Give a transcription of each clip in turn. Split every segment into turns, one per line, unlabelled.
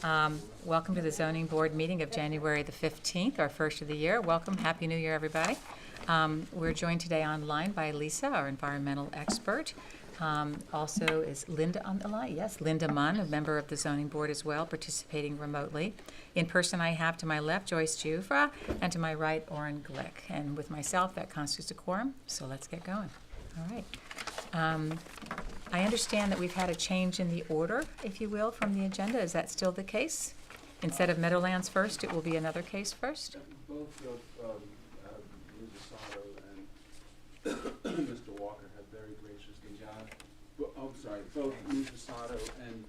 Welcome to the Zoning Board meeting of January the 15th, our first of the year. Welcome. Happy New Year, everybody. We're joined today online by Lisa, our environmental expert. Also is Linda on the line. Yes, Linda Munn, a member of the Zoning Board as well, participating remotely. In person, I have to my left Joyce Juvra, and to my right Oren Glick. And with myself, that constitutes a quorum, so let's get going. All right. I understand that we've had a change in the order, if you will, from the agenda. Is that still the case? Instead of Meadowlands first, it will be another case first?
Both of Mr. Sato and Mr. Walker have very graciously, both Mr. Sato and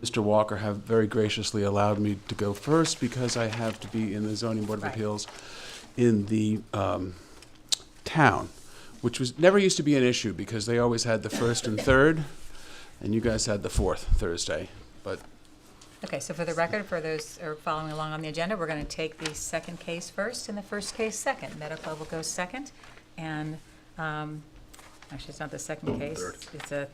Mr. Walker have very graciously allowed me to go first because I have to be in the Zoning Board of Appeals in the town, which was never used to be an issue because they always had the first and third, and you guys had the fourth Thursday. But
okay, so for the record, for those who are following along on the agenda, we're going to take the second case first and the first case second. Meadow Club will go second, and actually, it's not the second case. Third.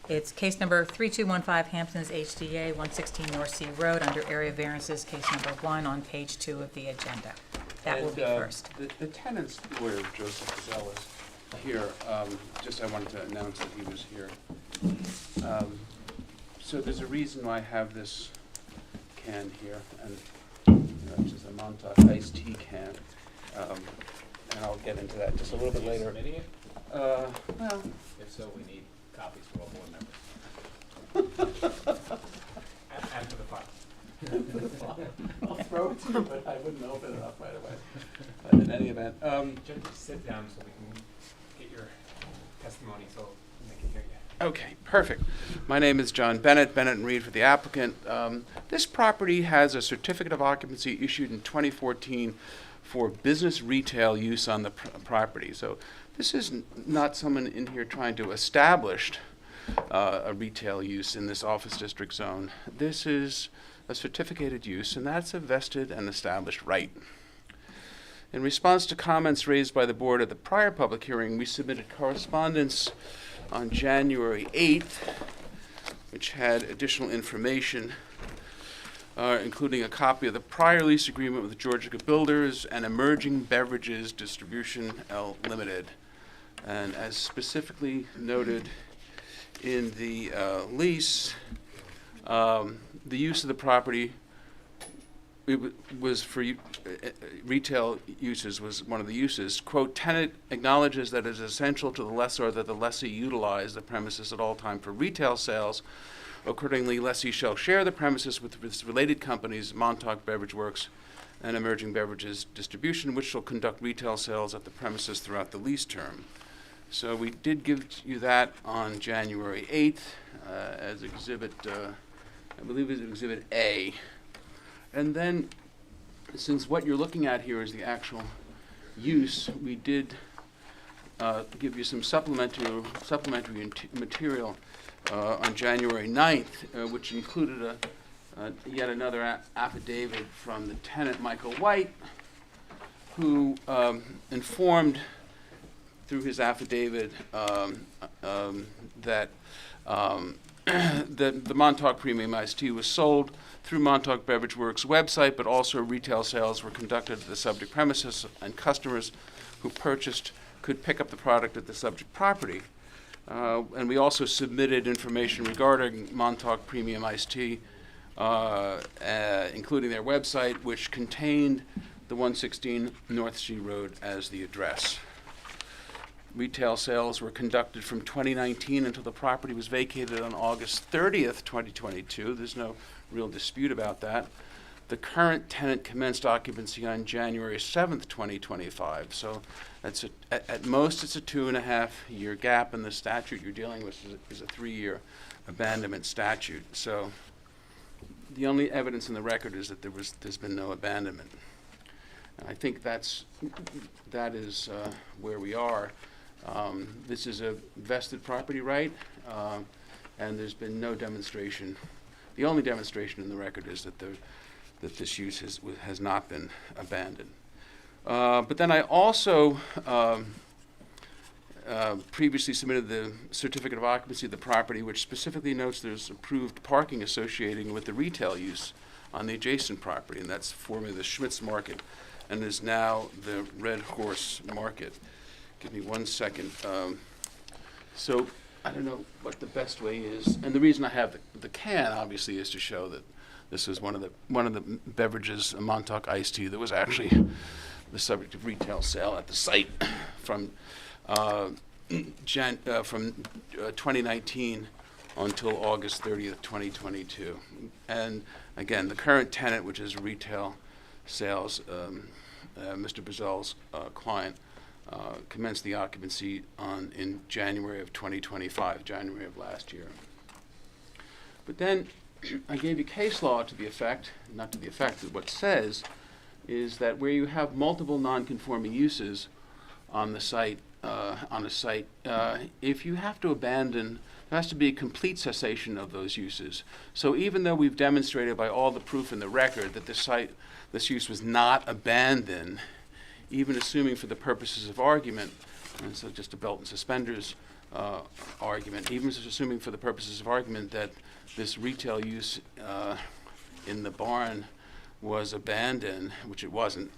It's case number 3215, Hamptons HDA, 116 North Sea Road, under area variances, case number 1 on page 2 of the agenda. That will be first.
The tenant's lawyer, Joseph Gazelle, is here. Just I wanted to announce that he was here. So there's a reason why I have this can here, and which is a Montauk iced tea can. And I'll get into that just a little bit later.
Submitting it?
Well,
If so, we need copies for all board members. And for the file.
I'll throw it to you, but I wouldn't open it up right away. In any event,
Just sit down so we can get your testimony so they can hear you.
okay, perfect. My name is John Bennett, Bennett and Reed for the applicant. This property has a certificate of occupancy issued in 2014 for business retail use on the property. So this is not someone in here trying to establish a retail use in this office district zone. This is a certificated use, and that's a vested and established right. In response to comments raised by the board at the prior public hearing, we submitted correspondence on January 8th, which had additional information, including a copy of the prior lease agreement with Georgia Builders and Emerging Beverages Distribution L. Limited. And as specifically noted in the lease, the use of the property was for retail uses, was one of the uses. Quote, tenant acknowledges that it is essential to the lessor that the lessee utilize the premises at all time for retail sales. Accordingly, lessee shall share the premises with its related companies, Montauk Beverage Works and Emerging Beverages Distribution, which shall conduct retail sales at the premises throughout the lease term. So we did give you that on January 8th as exhibit, I believe it's exhibit A. And then, since what you're looking at here is the actual use, we did give you some supplementary material on January 9th, which included yet another affidavit from the tenant, Michael White, who informed through his affidavit that the Montauk Premium Iced Tea was sold through Montauk Beverage Works website, but also retail sales were conducted at the subject premises, and customers who purchased could pick up the product at the subject property. And we also submitted information regarding Montauk Premium Iced Tea, including their website, which contained the 116 North Sea Road as the address. Retail sales were conducted from 2019 until the property was vacated on August 30th, 2022. There's no real dispute about that. The current tenant commenced occupancy on January 7th, 2025. So that's at most it's a 2.5-year gap, and the statute you're dealing with is a 3-year abandonment statute. So the only evidence in the record is that there's been no abandonment. And I think that is where we are. This is a vested property right, and there's been no demonstration. The only demonstration in the record is that this use has not been abandoned. But then I also previously submitted the certificate of occupancy of the property, which specifically notes there's approved parking associated with the retail use on the adjacent property, and that's formerly the Schmitz Market, and is now the Red Horse Market. Give me 1 second. So I don't know what the best way is, and the reason I have the can obviously is to show that this is one of the beverages, a Montauk iced tea, that was actually the subject of retail sale at the site from 2019 until August 30th, 2022. And again, the current tenant, which is retail sales, Mr. Brazel's client, commenced the occupancy in January of 2025, January of last year. But then I gave you case law to the effect, not to the effect, but what says is that where you have multiple non-conforming uses on the site, if you have to abandon, there has to be a complete cessation of those uses. So even though we've demonstrated by all the proof in the record that this use was not abandoned, even assuming for the purposes of argument, and so just a belt and suspenders argument, even assuming for the purposes of argument that this retail use in the barn was abandoned, which it wasn't,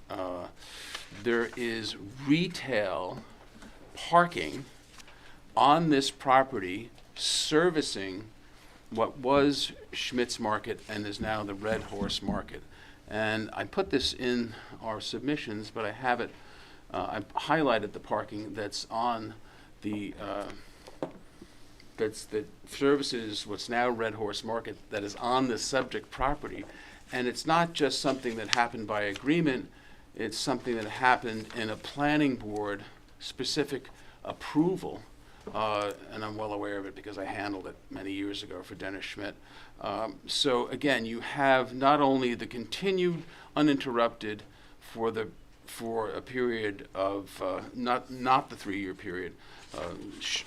there is retail parking on this property servicing what was Schmitz Market and is now the Red Horse Market. And I put this in our submissions, but I have it, I highlighted the parking that's on the, that services what's now Red Horse Market that is on the subject property. And it's not just something that happened by agreement, it's something that happened in a planning board specific approval. And I'm well aware of it because I handled it many years ago for Dennis Schmidt. So again, you have not only the continued uninterrupted for a period of not the 3-year period,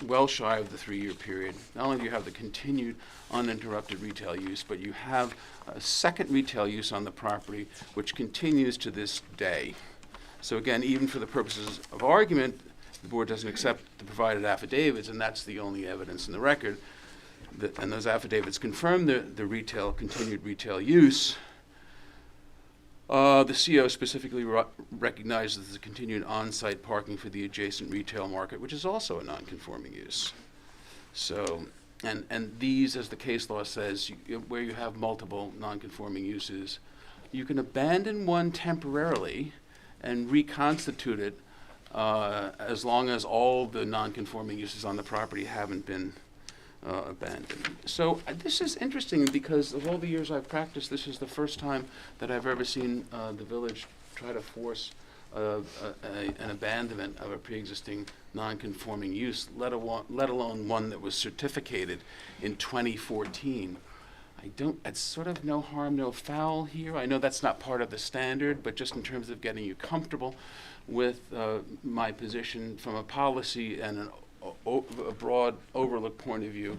well shy of the 3-year period. Not only do you have the continued uninterrupted retail use, but you have a second retail use on the property which continues to this day. So again, even for the purposes of argument, the board doesn't accept the provided affidavits, and that's the only evidence in the record. And those affidavits confirm the continued retail use. The CO specifically recognizes the continued on-site parking for the adjacent retail market, which is also a non-conforming use. So, and these, as the case law says, where you have multiple non-conforming uses, you can abandon one temporarily and reconstitute it as long as all the non-conforming uses on the property haven't been abandoned. So this is interesting because of all the years I've practiced, this is the first time that I've ever seen the village try to force an abandonment of a pre-existing non-conforming use, let alone one that was certificated in 2014. It's sort of no harm, no foul here. I know that's not part of the standard, but just in terms of getting you comfortable with my position from a policy and a broad overlook point of view.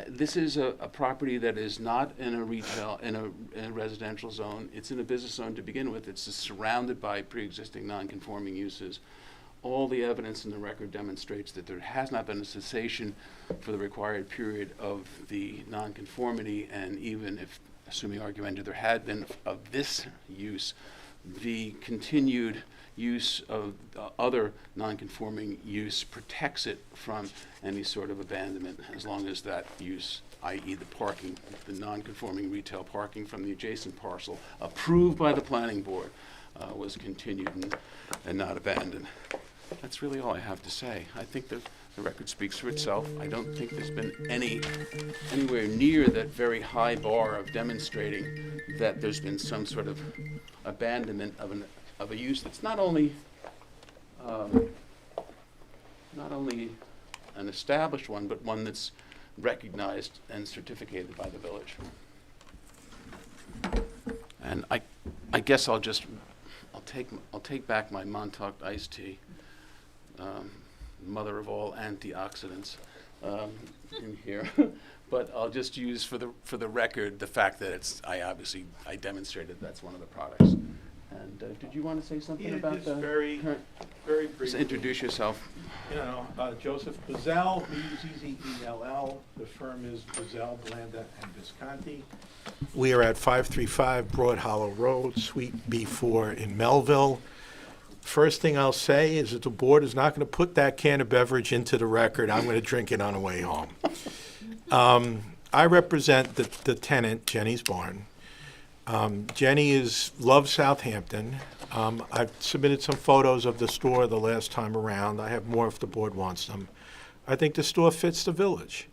This is a property that is not in a retail, in a residential zone. It's in a business zone to begin with. It's surrounded by pre-existing non-conforming uses. All the evidence in the record demonstrates that there has not been a cessation for the required period of the non-conformity, and even if, assuming arguendo, there had been of this use, the continued use of other non-conforming use protects it from any sort of abandonment as long as that use, i.e. the parking, the non-conforming retail parking from the adjacent parcel approved by the planning board was continued and not abandoned. That's really all I have to say. I think the record speaks for itself. I don't think there's been anywhere near that very high bar of demonstrating that there's been some sort of abandonment of a use that's not only an established one, but one that's recognized and certificated by the village. And I guess I'll take back my Montauk iced tea, mother of all antioxidants, in here. But I'll just use for the record the fact that I demonstrated that's one of the products. And did you want to say something
Yeah,
about
just
the
very
current?
briefly.
Just introduce yourself.
Joseph Buzzell, B-U-Z-Z-E-L-L. The firm is Buzzell, Blanda, and Visconti. We are at 535 Broad Hollow Road, Suite B4 in Melville. First thing I'll say is that the board is not going to put that can of beverage into the record. I'm going to drink it on the way home. I represent the tenant, Jenny's Barn. Jenny loves Southampton. I've submitted some photos of the store the last time around. I have more if the board wants them. I think the store fits the village.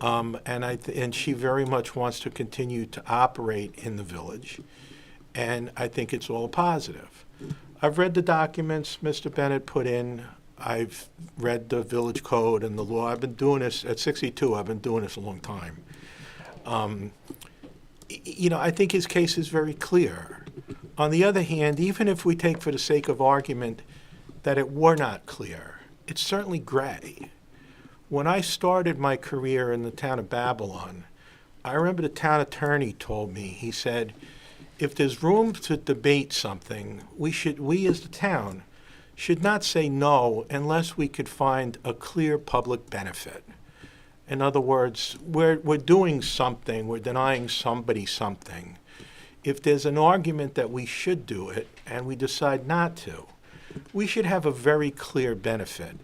And she very much wants to continue to operate in the village. And I think it's all positive. I've read the documents Mr. Bennett put in. I've read the village code and the law. I've been doing this at 62. I've been doing this a long time. I think his case is very clear. On the other hand, even if we take for the sake of argument that it were not clear, it's certainly gray. When I started my career in the town of Babylon, I remember the town attorney told me, he said, if there's room to debate something, we as the town should not say no unless we could find a clear public benefit. In other words, we're doing something, we're denying somebody something. If there's an argument that we should do it and we decide not to, we should have a very clear benefit.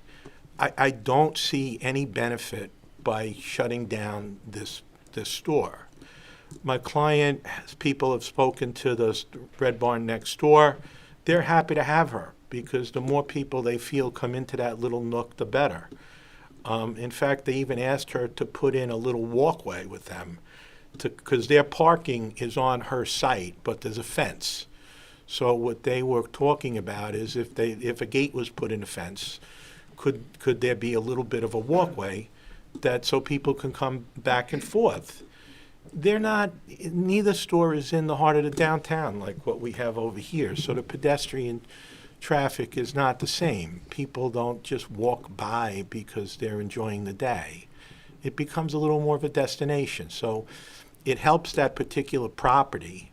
I don't see any benefit by shutting down this store. My client, people have spoken to the Red Barn next door. They're happy to have her because the more people they feel come into that little nook, the better. In fact, they even asked her to put in a little walkway with them because their parking is on her site, but there's a fence. So what they were talking about is if a gate was put in a fence, could there be a little bit of a walkway so people can come back and forth? Neither store is in the heart of the downtown like what we have over here, so the pedestrian traffic is not the same. People don't just walk by because they're enjoying the day. It becomes a little more of a destination. So it helps that particular property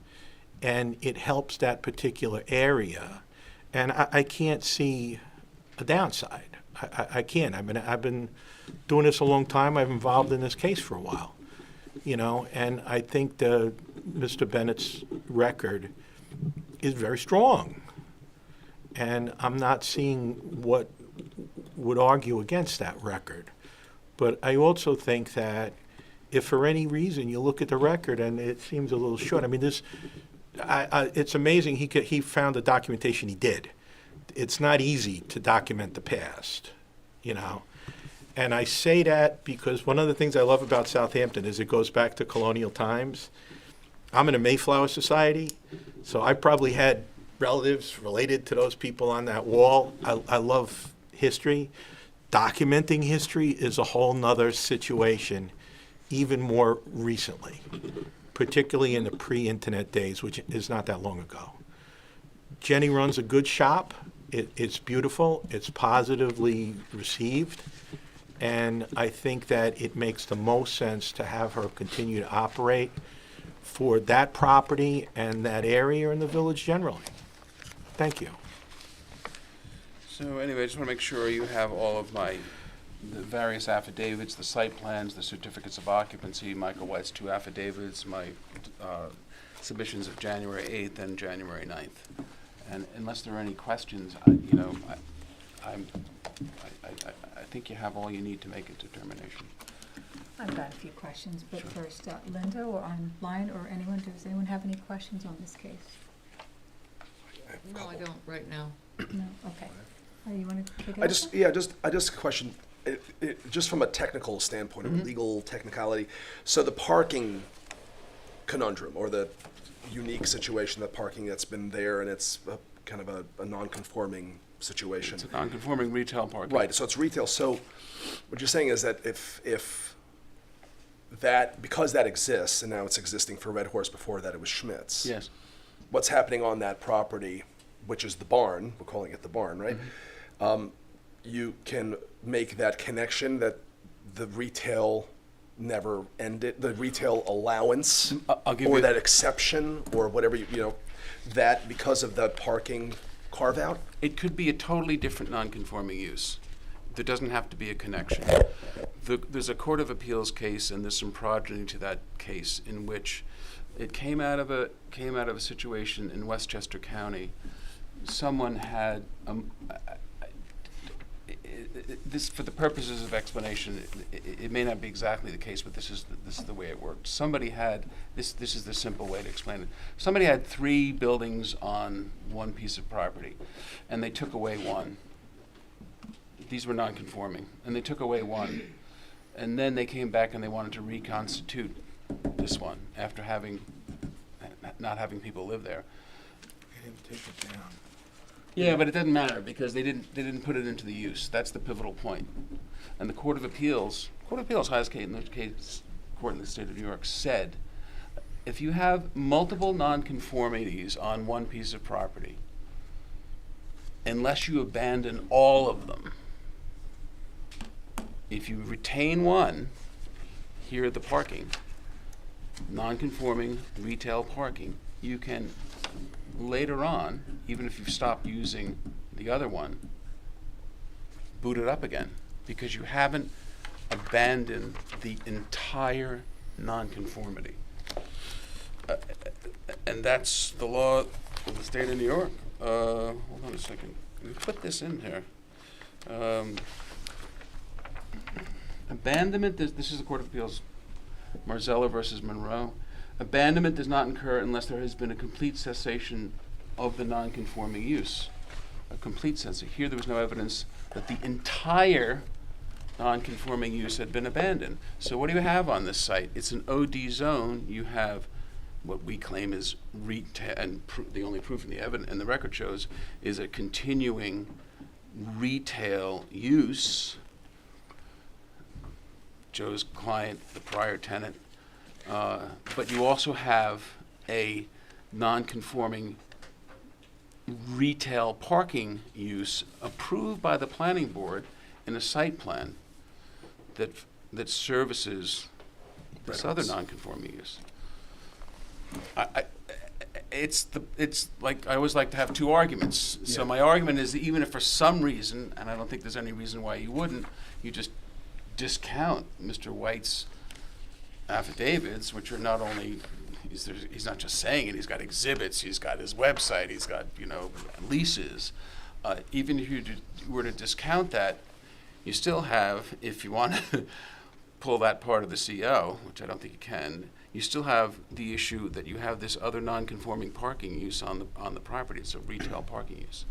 and it helps that particular area. And I can't see a downside. I can't. I've been doing this a long time. I've been involved in this case for a while. And I think Mr. Bennett's record is very strong. And I'm not seeing what would argue against that record. But I also think that if for any reason you look at the record and it seems a little short, it's amazing he found the documentation he did. It's not easy to document the past, And I say that because one of the things I love about Southampton is it goes back to colonial times. I'm in a Mayflower Society, so I probably had relatives related to those people on that wall. I love history. Documenting history is a whole nother situation, even more recently, particularly in the pre-internet days, which is not that long ago. Jenny runs a good shop. It's beautiful. It's positively received. And I think that it makes the most sense to have her continue to operate for that property and that area and the village generally. Thank you.
So anyway, I just want to make sure you have all of the various affidavits, the site plans, the certificates of occupancy, Michael White's 2 affidavits, my submissions of January 8th and January 9th. And unless there are any questions, I think you have all you need to make a determination.
I've got a few questions, but
Sure.
first, Linda or online or anyone, does anyone have any questions on this case?
No, I don't right now.
No? Okay. You want to kick it
I
off?
just question, just from a technical standpoint, of legal technicality. So the parking conundrum, or the unique situation, that parking that's been there, and it's kind of a non-conforming situation.
It's a non-conforming retail parking.
Right. So it's retail. So what you're saying is that if that, because that exists, and now it's existing for Red Horse, before that it was Schmidt's.
Yes.
What's happening on that property, which is the barn, we're calling it the barn, right? You can make that connection that the retail never ended, the retail allowance?
I'll give
Or
you-
that exception, or whatever, that because of the parking carve-out?
It could be a totally different non-conforming use. There doesn't have to be a connection. There's a Court of Appeals case, and there's some progeny to that case, in which it came out of a situation in Westchester County. Someone had this, for the purposes of explanation, it may not be exactly the case, but this is the way it worked. Somebody had this is the simple way to explain it. Somebody had 3 buildings on one piece of property, and they took away one. These were non-conforming, and they took away one, and then they came back and they wanted to reconstitute this one after not having people live there.
Take it down.
Yeah, but it doesn't matter because they didn't put it into the use. That's the pivotal point. And the Court of Appeals, highest court in the state of New York, said if you have multiple nonconformities on one piece of property, unless you abandon all of them, if you retain one, here the parking, nonconforming retail parking, you can later on, even if you've stopped using the other one, boot it up again because you haven't abandoned the entire nonconformity. And that's the law of the state of New York. Hold on a second. Let me put this in here. Abandonment, this is the Court of Appeals, Marzella versus Monroe. Abandonment does not occur unless there has been a complete cessation of the non-conforming use. A complete cessation. Here there was no evidence that the entire non-conforming use had been abandoned. So what do you have on this site? It's an OD zone. You have what we claim is retail, and the only proof in the evidence and the record shows is a continuing retail use. Joe's client, the prior tenant, but you also have a non-conforming retail parking use approved by the planning board in a site plan that services this other non-conforming use. It's like I always like to have 2 arguments. So my argument is that even if for some reason, and I don't think there's any reason why you wouldn't, you just discount Mr. White's affidavits, which are not only, he's not just saying it, he's got exhibits, he's got his website, he's got, leases. Even if you were to discount that, you still have, if you want to pull that part of the CO, which I don't think you can, you still have the issue that you have this other non-conforming parking use on the property. It's a retail parking use.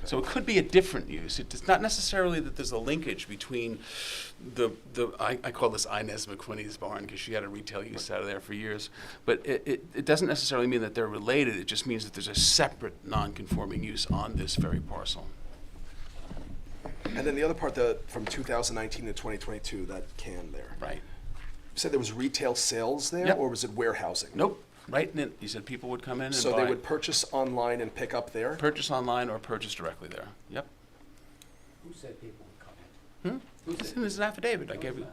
So it could be a different use. It's not necessarily that there's a linkage between I call this Inez McQuinney's barn because she had a retail use out of there for years. But it doesn't necessarily mean that they're related. It just means that there's a separate non-conforming use on this very parcel.
And then the other part, from 2019 to 2022, that can there.
Right.
You said there was retail sales there,
Yep.
or was it warehousing?
Nope. Right in it. You said people would come in and
So
buy.
they would purchase online and pick up there?
Purchase online or purchase directly there. Yep.
Who said people would come in? Who
It's
said
in his affidavit. I
Who
gave
was
you.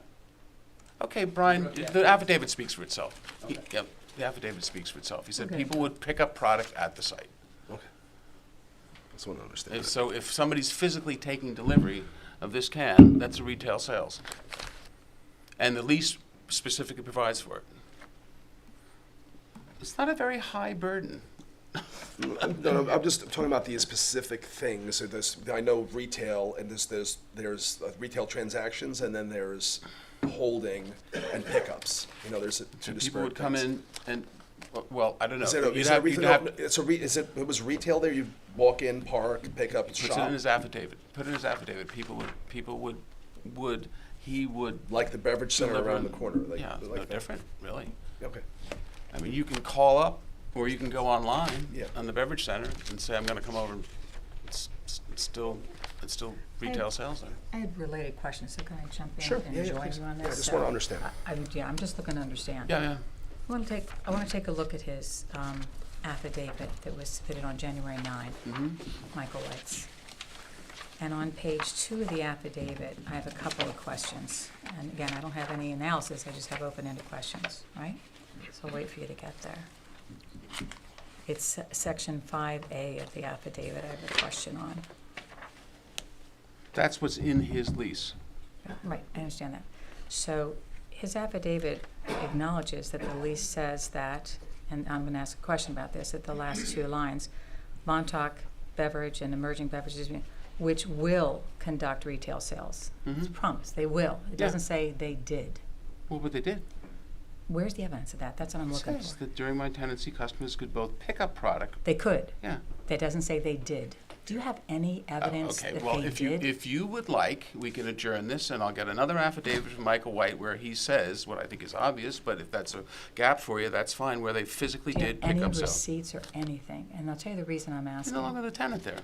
that?
Okay, Brian,
Yeah.
the affidavit speaks for itself.
Okay.
Yep, the affidavit speaks for itself. He said
Okay.
people would pick up product at the site.
Okay. Just want to understand.
And
that.
so if somebody's physically taking delivery of this can, that's a retail sales. And the lease specifically provides for it. It's not a very high burden.
No, I'm just talking about these specific things. So I know retail, and there's retail transactions, and then there's holding and pickups. There's two disparate
People would come
things.
in and, well, I don't know.
Is it,
You'd have-
it was retail there? You walk in, park, pick up,
Puts it
shop,
in his affidavit. Put it in his affidavit. People would, he would
like the beverage center
deliver.
around the corner.
Yeah, it's no
that.
different, really.
Okay.
I mean, you can call up, or you can go online
Yeah.
on the beverage center and say, I'm gonna come over. It's still retail sales there.
I had related questions, so can I jump in
Sure.
and
Yeah,
join
please.
you on
Yeah, I
this?
just
So,
want to understand.
I'm just looking to understand.
Yeah, yeah.
I want to take a look at his affidavit that was submitted on January 9,
Mm-hmm.
Michael White's. And on page 2 of the affidavit, I have a couple of questions. And again, I don't have any analysis, I just have open-ended questions, right? So I'll wait for you to get there. It's section 5A of the affidavit I have a question on.
That's what's in his lease.
Right, I understand that. So his affidavit acknowledges that the lease says that, and I'm going to ask a question about this, at the last 2 lines, Montauk Beverage and Emerging Beverages, which will conduct retail sales. It's a promise, they will. It
Yeah.
doesn't say they did.
Well, but they did.
Where's the evidence of that? That's what I'm
It
looking
says
for.
that during my tenancy, customers could both pick up product.
They could.
Yeah.
That doesn't say they did. Do you have any evidence
Okay,
that
well,
they did?
if you would like, we can adjourn this, and I'll get another affidavit from Michael White where he says what I think is obvious, but if that's a gap for you, that's fine, where they physically
Do you
did
have
pick
any
up sales.
receipts or anything? And I'll tell you the reason I'm
He's
asking.
no longer the tenant there.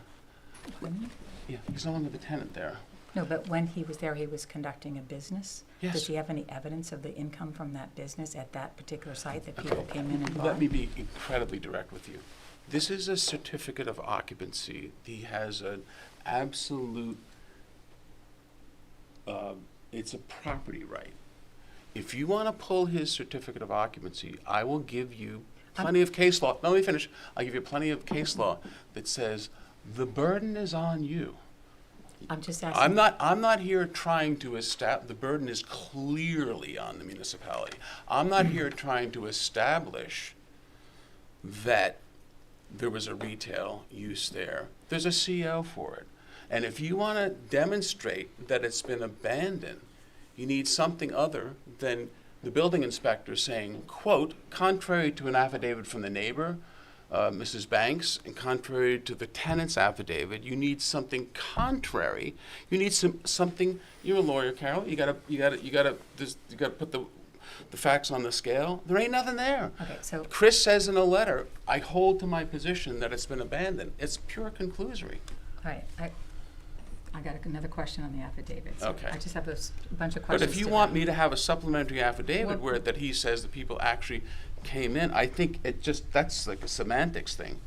Pardon me?
Yeah, he's no longer the tenant there.
No, but when he was there, he was conducting a business?
Yes.
Does he have any evidence of the income from that business at that particular site that people came in and bought?
Let me be incredibly direct with you. This is a certificate of occupancy. He has an absolute, it's a property right. If you want to pull his certificate of occupancy, I will give you plenty of case law. Let me finish. I'll give you plenty of case law that says the burden is on you.
I'm just asking.
I'm not here trying to establish, the burden is clearly on the municipality. I'm not here trying to establish that there was a retail use there. There's a CO for it. And if you want to demonstrate that it's been abandoned, you need something other than the building inspector saying, quote, contrary to an affidavit from the neighbor, Mrs. Banks, and contrary to the tenant's affidavit, you need something contrary. You need something. You're a lawyer, Carol. You gotta put the facts on the scale. There ain't nothing there.
Okay, so
Chris says in a letter, I hold to my position that it's been abandoned. It's pure conclusory.
all right, I got another question on the affidavit. So
Okay.
I just have a bunch of
But
questions.
if you
to
want
that.
me to have a supplementary affidavit
What-
where that he says that people actually came in, I think that's like a semantics thing.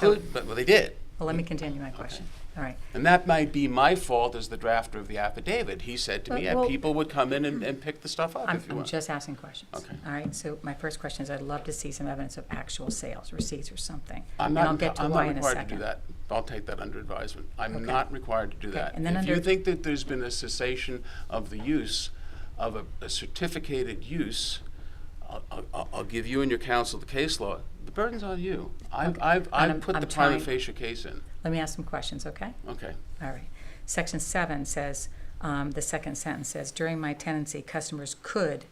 But they did.
Well, let me continue my question. All right.
And that might be my fault as the drafter of the affidavit. He said to me,
But, well-
people would come in and pick the stuff up if you
I'm
want.
just asking questions.
Okay.
All right, so my first question is I'd love to see some evidence of actual sales, receipts or something.
I'm
And I'll
not,
get to
I'm
why
not
in a
required to
second.
do that. I'll take that under advisement. I'm
Okay.
not required to do
Okay,
that.
and then
If you
under-
think that there's been a cessation of the use of a certificated use, I'll give you and your counsel the case law. The burden's on you.
Okay.
I've
I'm
put the prima
trying-
facie case in.
Let me ask some questions, okay?
Okay.
All right. Section 7 says, the second sentence says, during my tenancy, customers could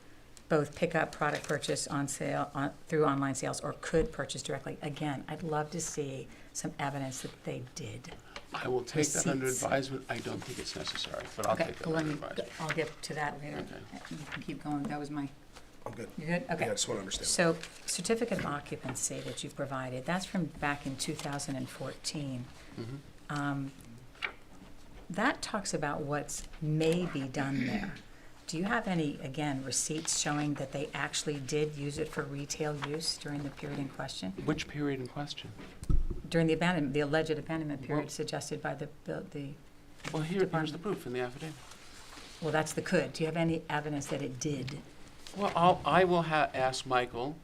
both pick up product purchase on sale through online sales or could purchase directly. Again, I'd love to see some evidence that they did.
I will take that under
Receipts.
advisement. I don't think it's necessary, but I'll
Okay,
take that
well,
under advisement.
I'll get to that later.
Okay.
You can keep going. That was my,
I'm good.
you good? Okay.
Yeah, I just want to understand.
So certificate of occupancy that you've provided, that's from back in 2014.
Mhm.
That talks about what's may be done there. Do you have any, again, receipts showing that they actually did use it for retail use during the period in question?
Which period in question?
During the abandonment, the alleged abandonment period
Well-
suggested by the,
Well, here's the proof in the affidavit.
well, that's the could. Do you have any evidence that it did?
Well, I will ask Michael,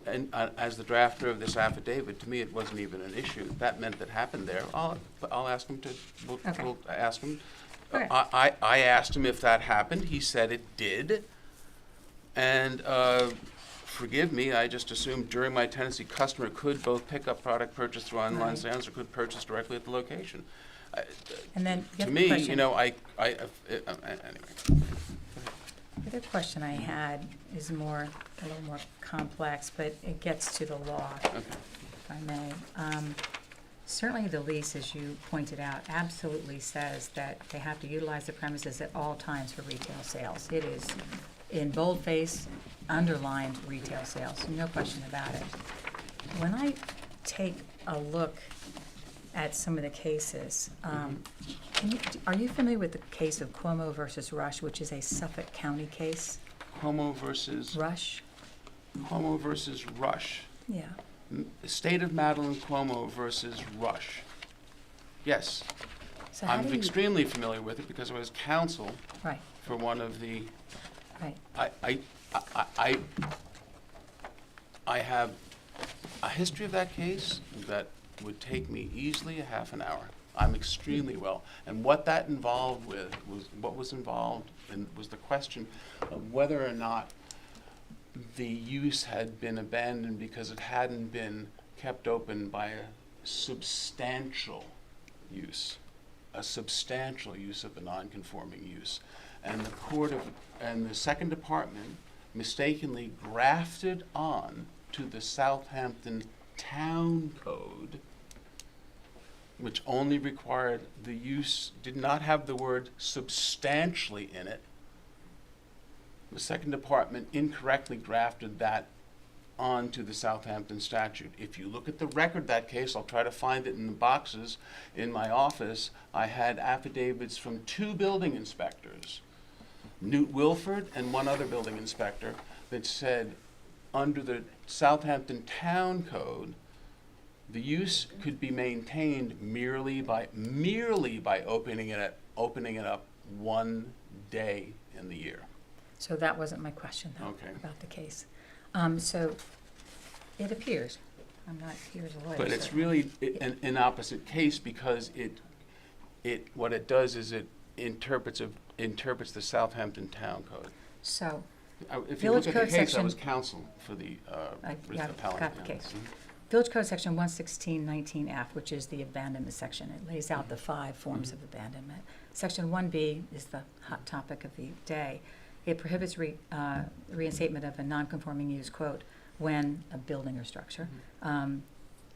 and as the drafter of this affidavit, to me, it wasn't even an issue. That meant that happened there. I'll ask him to,
Okay.
we'll ask him.
Okay.
I asked him if that happened. He said it did. And forgive me, I just assumed during my tenancy, customer could both pick up product purchased through online
Right.
sales or could purchase directly at the location.
And then the
To
other
me,
question-
you know, anyway.
The other question I had is a little more complex, but it gets to the law,
Okay.
if I may. Certainly the lease, as you pointed out, absolutely says that they have to utilize the premises at all times for retail sales. It is in boldface, underlined retail sales, no question about it. When I take a look at some of the cases, are you familiar with the case of Cuomo versus Rush, which is a Suffolk County case?
Cuomo versus
Rush?
Rush.
Yeah.
State of Madeline Cuomo versus Rush. Yes.
So how
I'm
do you,
extremely familiar with it because I was counsel
right,
for one of the,
right.
I have a history of that case that would take me easily a half an hour. I'm extremely well. And what that involved with what was involved and was the question of whether or not the use had been abandoned because it hadn't been kept open by a substantial use of a non-conforming use. And the second department mistakenly grafted on to the Southampton Town Code, which only required the use, did not have the word substantially in it. The second department incorrectly grafted that onto the Southampton statute. If you look at the record of that case, I'll try to find it in the boxes in my office. I had affidavits from 2 building inspectors, Newt Wilford and one other building inspector, that said under the Southampton Town Code, the use could be maintained merely by opening it up one day in the year.
So that wasn't my question, though,
Okay.
about the case. So it appears, I'm not here as a lawyer.
But it's
so-
really an opposite case because what it does is it interprets the Southampton Town Code.
So,
If you look
Village
at the
Code
case, I
section-
was counsel for the appellant.
got the
yeah.
case.
Mhm.
Village Code Section 11619F, which is the abandonment section, it lays out the 5 forms of abandonment. Section 1B is the hot topic of the day. It prohibits reinstatement of a non-conforming use, quote, when a building or structure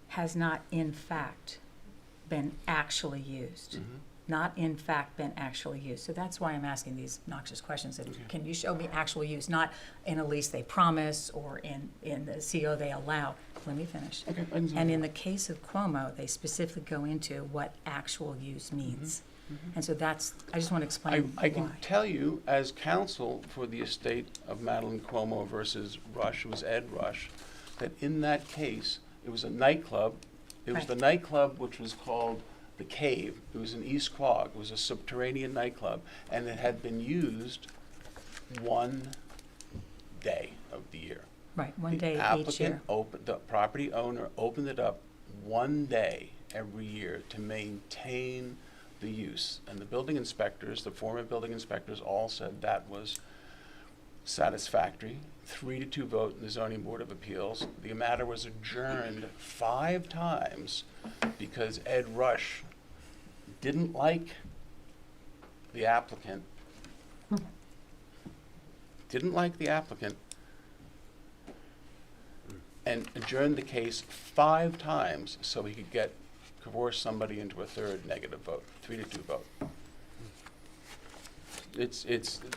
has not in fact been actually used.
Mhm.
Not in fact been actually used. So that's why I'm asking these noxious questions. That
Okay.
Can you show me actual use, not in a lease they promise or in the CO they allow? Let me finish.
Okay, I can see
And
that.
in the case of Cuomo, they specifically go into what actual use means. And so that's, I just want to explain
I can
why.
tell you, as counsel for the estate of Madeline Cuomo versus Rush, it was Ed Rush, that in that case, it was a nightclub. It was
Right.
the nightclub which was called The Cave. It was in East Quogue. It was a subterranean nightclub, and it had been used one day of the year.
Right, one
The
day each
applicant
year.
the property owner opened it up one day every year to maintain the use. And the building inspectors, the former building inspectors, all said that was satisfactory. 3-2 vote in the Zoning Board of Appeals. The matter was adjourned 5 times because Ed Rush didn't like the applicant. And adjourned the case 5 times so he could coerce somebody into a third negative vote, 3-2 vote. It's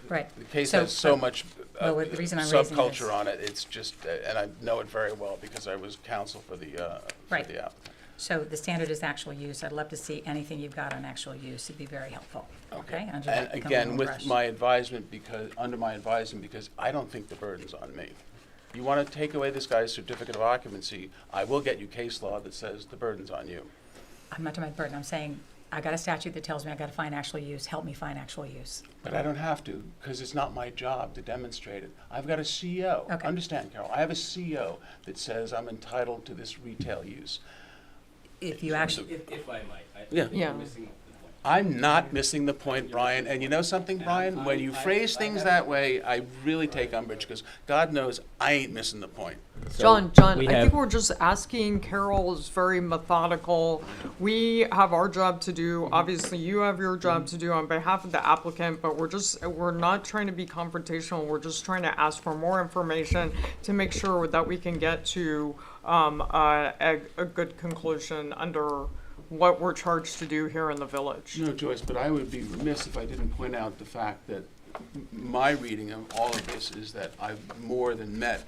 Right.
the case
So,
has so much
well, the reason I'm raising
subculture
this-
on it. It's just, and I know it very well because I was counsel for the
Right.
applicant.
So the standard is actual use. I'd love to see anything you've got on actual use. It'd be very helpful. Okay? Under
And
that
again,
Cuomo
with
brush.
my advisement, under my advisement, because I don't think the burden's on me. You want to take away this guy's certificate of occupancy, I will get you case law that says the burden's on you.
I'm not talking about burden. I'm saying I got a statute that tells me I got to find actual use. Help me find actual use.
But I don't have to, because it's not my job to demonstrate it. I've got a CO.
Okay.
Understand, Carol, I have a CO that says I'm entitled to this retail use.
If you actually,
If I might, I
Yeah.
think
Yeah.
you're missing the point.
I'm not missing the point, Brian, and you know something, Brian? When you phrase things that way, I really take umbrage, because God knows I ain't missing the point.
John,
we
I
have-
think we're just asking. Carol is very methodical. We have our job to do. Obviously, you have your job to do on behalf of the applicant, but we're not trying to be confrontational. We're just trying to ask for more information to make sure that we can get to a good conclusion under what we're charged to do here in the village.
No, Joyce, but I would be remiss if I didn't point out the fact that my reading of all of this is that I've more than met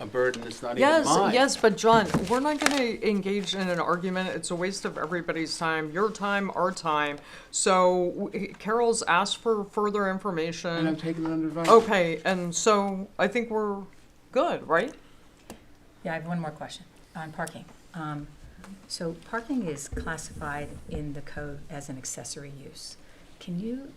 a burden that's not even mine.
Yes, but John, we're not gonna engage in an argument. It's a waste of everybody's time, your time, our time. So Carol's asked for further
And I'm
information.
taking it under advisement.
Okay, and so I think we're good, right?
yeah, I have one more question on parking. So parking is classified in the code as an accessory use. Can you,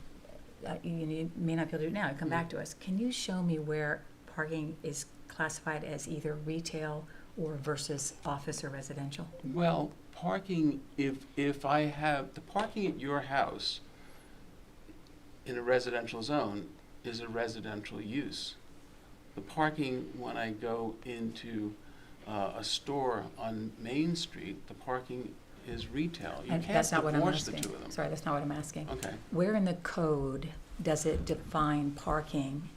you may not be able to do it now, come back to us. Can you show me where parking is classified as either retail or versus office or residential?
Well, parking, if I have, the parking at your house in a residential zone is a residential use. The parking when I go into a store on Main Street, the parking is retail. You
And
can't
that's not what I'm
divorce the
asking.
two of them.
Sorry, that's not what I'm asking.
Okay.
Where in the code does it define parking,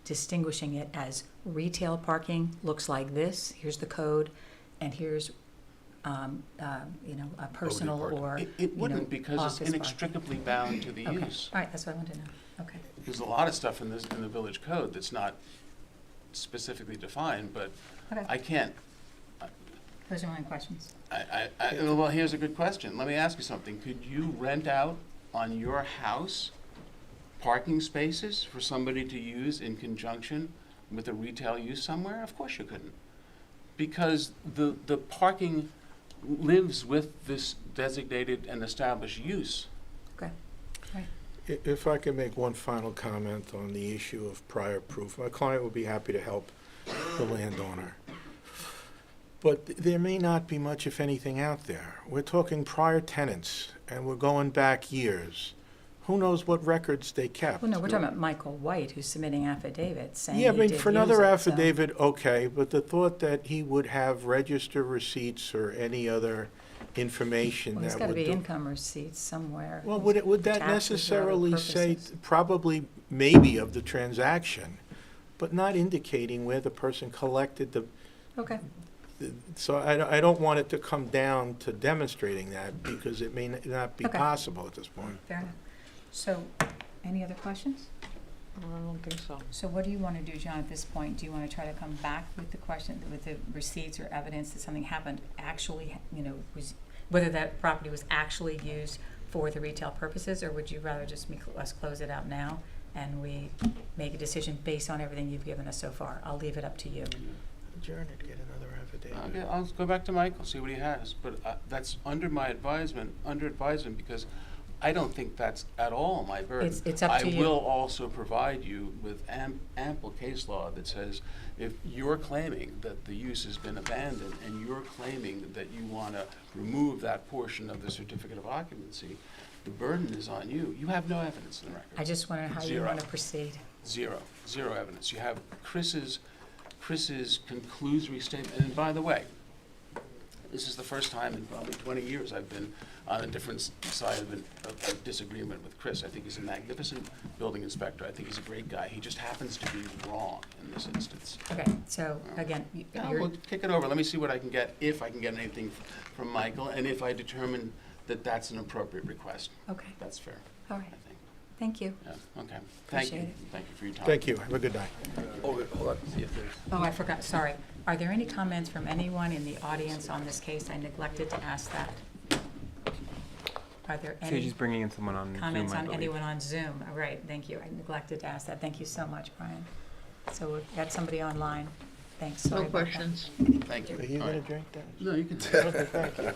distinguishing it as retail parking looks like this, here's the code, and here's, a personal
parking.
or,
It wouldn't, because
office
it's
parking.
inextricably bound to the
Okay,
use.
all right, that's what I wanted to know, okay.
There's a lot of stuff in the village code that's not specifically defined, but
Okay.
I can't,
Those are my questions.
well, here's a good question. Let me ask you something. Could you rent out on your house parking spaces for somebody to use in conjunction with a retail use somewhere? Of course you couldn't. Because the parking lives with this designated and established use.
Okay, all right.
If I can make one final comment on the issue of prior proof, my client would be happy to help the landowner. But there may not be much, if anything, out there. We're talking prior tenants, and we're going back years. Who knows what records they kept?
Well, no, we're talking about Michael White, who's submitting affidavits saying
Yeah,
he
I mean,
did
for
use
another
it, so-
affidavit, okay, but the thought that he would have register receipts or any other information
Well, there's
that
gotta
would
be
do.
income receipts somewhere.
Well, would that
Taxes or other
necessarily say,
purposes.
probably, maybe of the transaction, but not indicating where the person collected
Okay,
so I don't want it to come down to demonstrating that, because it may not be
Okay.
possible at this point.
fair enough. So, any other questions?
I don't think so.
So what do you want to do, John, at this point? Do you want to try to come back with the question, with the receipts or evidence that something happened actually, was, whether that property was actually used for the retail purposes, or would you rather just make us close it out now and we make a decision based on everything you've given us so far? I'll leave it up to you.
Adjourn it, get another affidavit.
Okay, I'll go back to Michael, see what he has, but that's under advisement, because I don't think that's at all my burden.
It's up to you.
I will also provide you with ample case law that says, if you're claiming that the use has been abandoned and you're claiming that you want to remove that portion of the certificate of occupancy, the burden is on you. You have no evidence in the record.
I just wonder how you
Zero.
want to proceed.
Zero evidence. You have Chris's conclusory statement, and by the way, this is the first time in probably 20 years I've been on a different side of a disagreement with Chris. I think he's a magnificent building inspector. I think he's a great guy. He just happens to be wrong in this instance.
Okay, so again,
We'll kick it over. Let me see what I can get, if I can get anything from Michael, and if I determine that that's an appropriate request.
okay,
That's fair,
all
I
right,
think.
thank you.
Yeah, okay. Thank you.
Appreciate it.
Thank you for your time.
Thank you, have a good night.
Oh, wait, hold on.
Oh, I forgot, sorry. Are there any comments from anyone in the audience on this case? I neglected to ask that. Are there any
She's bringing in someone on Zoom,
comments
I
on
believe.
anyone on Zoom? All right, thank you. I neglected to ask that. Thank you so much, Brian. So we've got somebody online. Thanks, sorry about that.
questions.
Thank you.
Are you
All
gonna
right.
drink that?
No, you can.
Okay, thank you.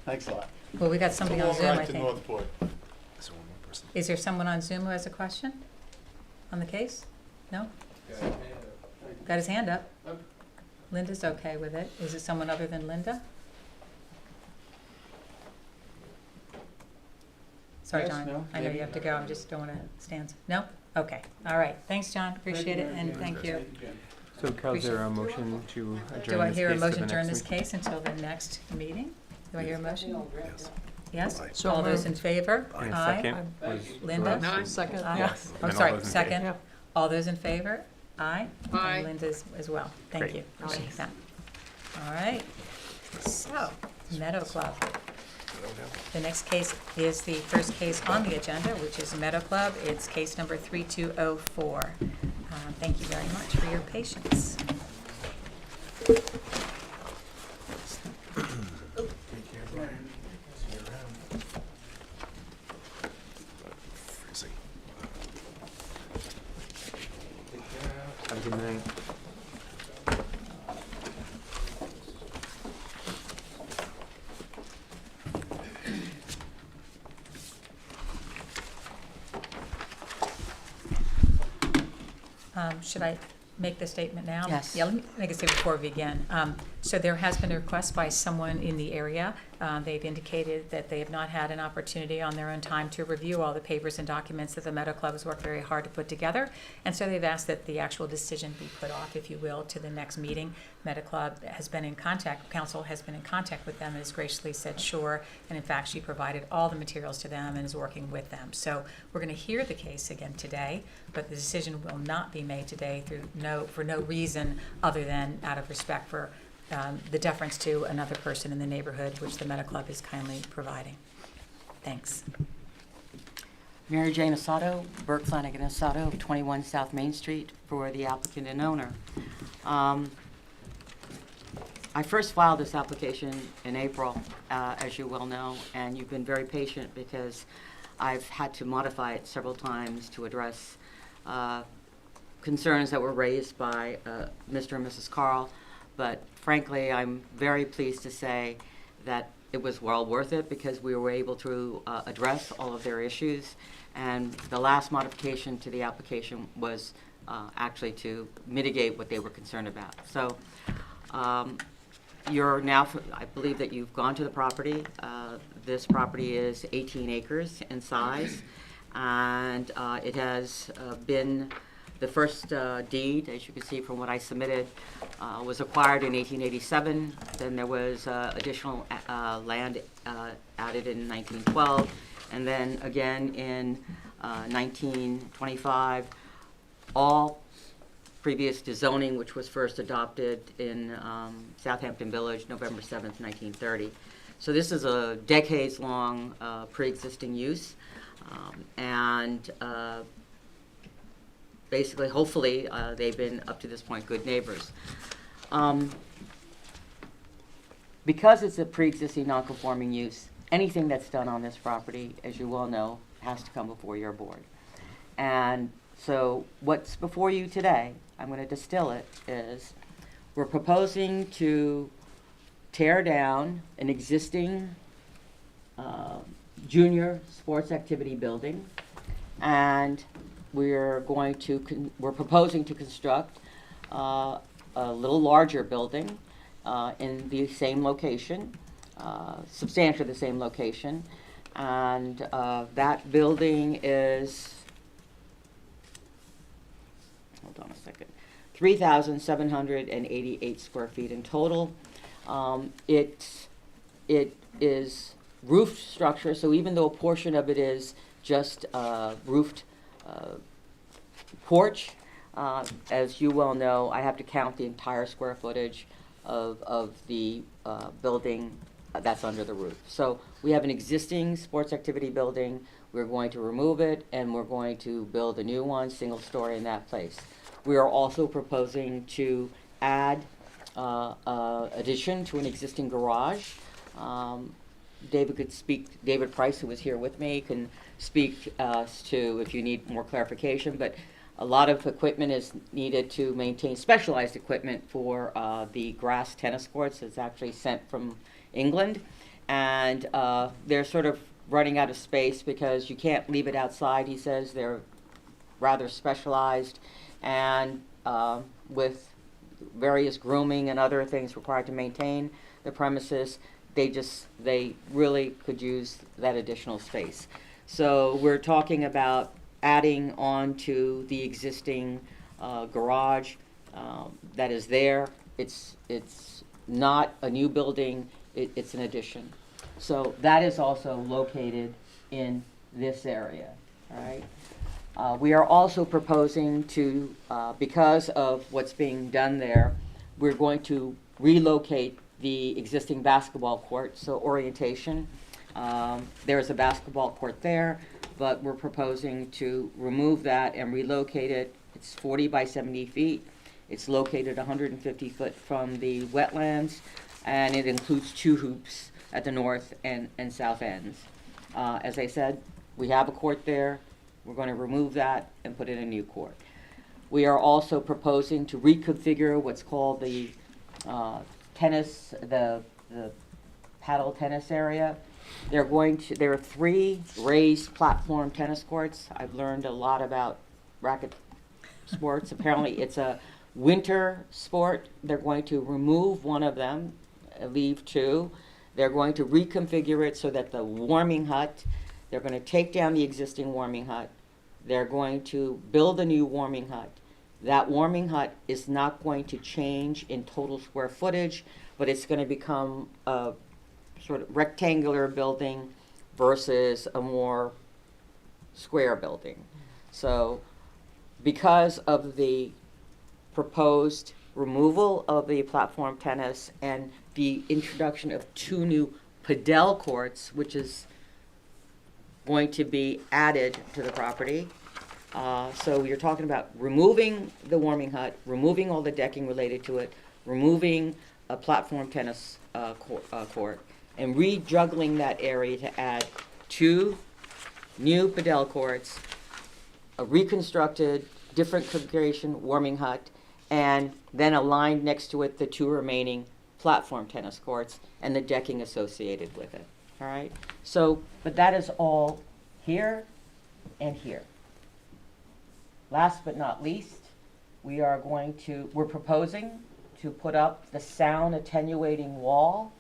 Thanks a lot.
Well, we got somebody on Zoom, I think.
Northport.
Is there one more person?
Is there someone on Zoom who has a question on the case? No? Got his hand up. Linda's okay with it. Is it someone other than Linda? Sorry,
Yes,
John.
no,
I know
maybe.
you have to go. I just don't want to stand. No? Okay. All right. Thanks, John. Appreciate it, and thank you.
So Carol, is there a motion to adjourn
Do I
this
hear a
case to the
motion to adjourn
next
this
meeting?
case until the next meeting? Do I hear a motion?
Yes.
Yes?
Aye.
So
All those in
moved.
favor?
And
Aye.
second was
Linda?
Rose.
No.
Second,
Aye.
yes.
I'm
And all
sorry,
those in
second.
Yeah.
All those in favor? Aye?
Aye.
And Linda's as well. Thank
Great.
you. Appreciate that. All right. So, Meadow Club. The next case is the first case on the agenda, which is Meadow Club. It's case number 3204. Thank you very much for your patience.
Freezing.
Have a good night.
Should I make the statement now?
Yes.
Yeah, let me make a statement before we begin. So there has been a request by someone in the area. They've indicated that they have not had an opportunity on their own time to review all the papers and documents that the Meadow Club has worked very hard to put together. And so they've asked that the actual decision be put off, if you will, to the next meeting. Meadow Club has been in contact, council has been in contact with them and has graciously said sure. And in fact, she provided all the materials to them and is working with them. So we're going to hear the case again today, but the decision will not be made today for no reason other than out of respect for the deference to another person in the neighborhood, which the Meadow Club is kindly providing. Thanks.
Mary Jane Assato, Burke Flanagan Assato, 21 South Main Street, for the applicant and owner. I first filed this application in April, as you well know, and you've been very patient because I've had to modify it several times to address concerns that were raised by Mr. and Mrs. Carl. But frankly, I'm very pleased to say that it was well worth it because we were able to address all of their issues. And the last modification to the application was actually to mitigate what they were concerned about. So you're now, I believe that you've gone to the property. This property is 18 acres in size, and it has been, the first deed, as you can see from what I submitted, was acquired in 1887. Then there was additional land added in 1912, and then again in 1925. All previous to zoning, which was first adopted in Southampton Village, November 7th, 1930. So this is a decades-long pre-existing use, and basically, hopefully, they've been, up to this point, good neighbors. Because it's a pre-existing non-conforming use, anything that's done on this property, as you well know, has to come before your board. And so what's before you today, I'm going to distill it, is we're proposing to tear down an existing junior sports activity building, and we're proposing to construct a little larger building in the same location, substantially the same location, and that building is, hold on a second, 3,788 square feet in total. It is roofed structure, so even though a portion of it is just roofed porch, as you well know, I have to count the entire square footage of the building that's under the roof. So we have an existing sports activity building. We're going to remove it, and we're going to build a new one, single story, in that place. We are also proposing to add addition to an existing garage. David could speak, David Price, who was here with me, can speak to if you need more clarification, but a lot of equipment is needed to maintain, specialized equipment for the grass tennis courts. It's actually sent from England, and they're sort of running out of space because you can't leave it outside. He says they're rather specialized, and with various grooming and other things required to maintain the premises, they really could use that additional space. So we're talking about adding on to the existing garage that is there. It's not a new building, it's an addition. So that is also located in this area, all right? We are also proposing to, because of what's being done there, we're going to relocate the existing basketball court, so orientation. There's a basketball court there, but we're proposing to remove that and relocate it. It's 40 by 70 feet. It's located 150 foot from the wetlands, and it includes 2 hoops at the north and south ends. As I said, we have a court there. We're going to remove that and put in a new court. We are also proposing to reconfigure what's called the tennis, the paddle tennis area. There are 3 raised platform tennis courts. I've learned a lot about racket sports. Apparently, it's a winter sport. They're going to remove one of them, leave two. They're going to reconfigure it so that the warming hut, they're going to take down the existing warming hut. They're going to build a new warming hut. That warming hut is not going to change in total square footage, but it's going to become a sort of rectangular building versus a more square building. So because of the proposed removal of the platform tennis and the introduction of 2 new padel courts, which is going to be added to the property. So you're talking about removing the warming hut, removing all the decking related to it, removing a platform tennis court, and rejuggling that area to add 2 new padel courts, a reconstructed, different configuration warming hut, and then aligned next to it the 2 remaining platform tennis courts and the decking associated with it. All right? So, but that is all here and here. Last but not least, we're proposing to put up the sound attenuating wall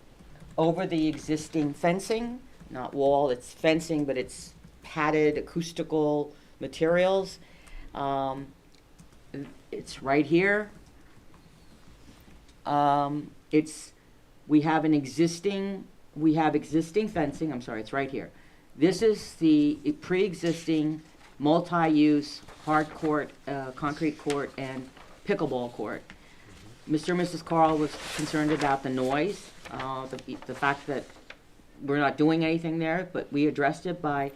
over the existing fencing. Not wall, it's fencing, but it's padded acoustical materials. It's right here. We have existing fencing, I'm sorry, it's right here. This is the pre-existing multi-use hard court, concrete court, and pickleball court. Mr. and Mrs. Carl was concerned about the noise, the fact that we're not doing anything there, but we addressed it by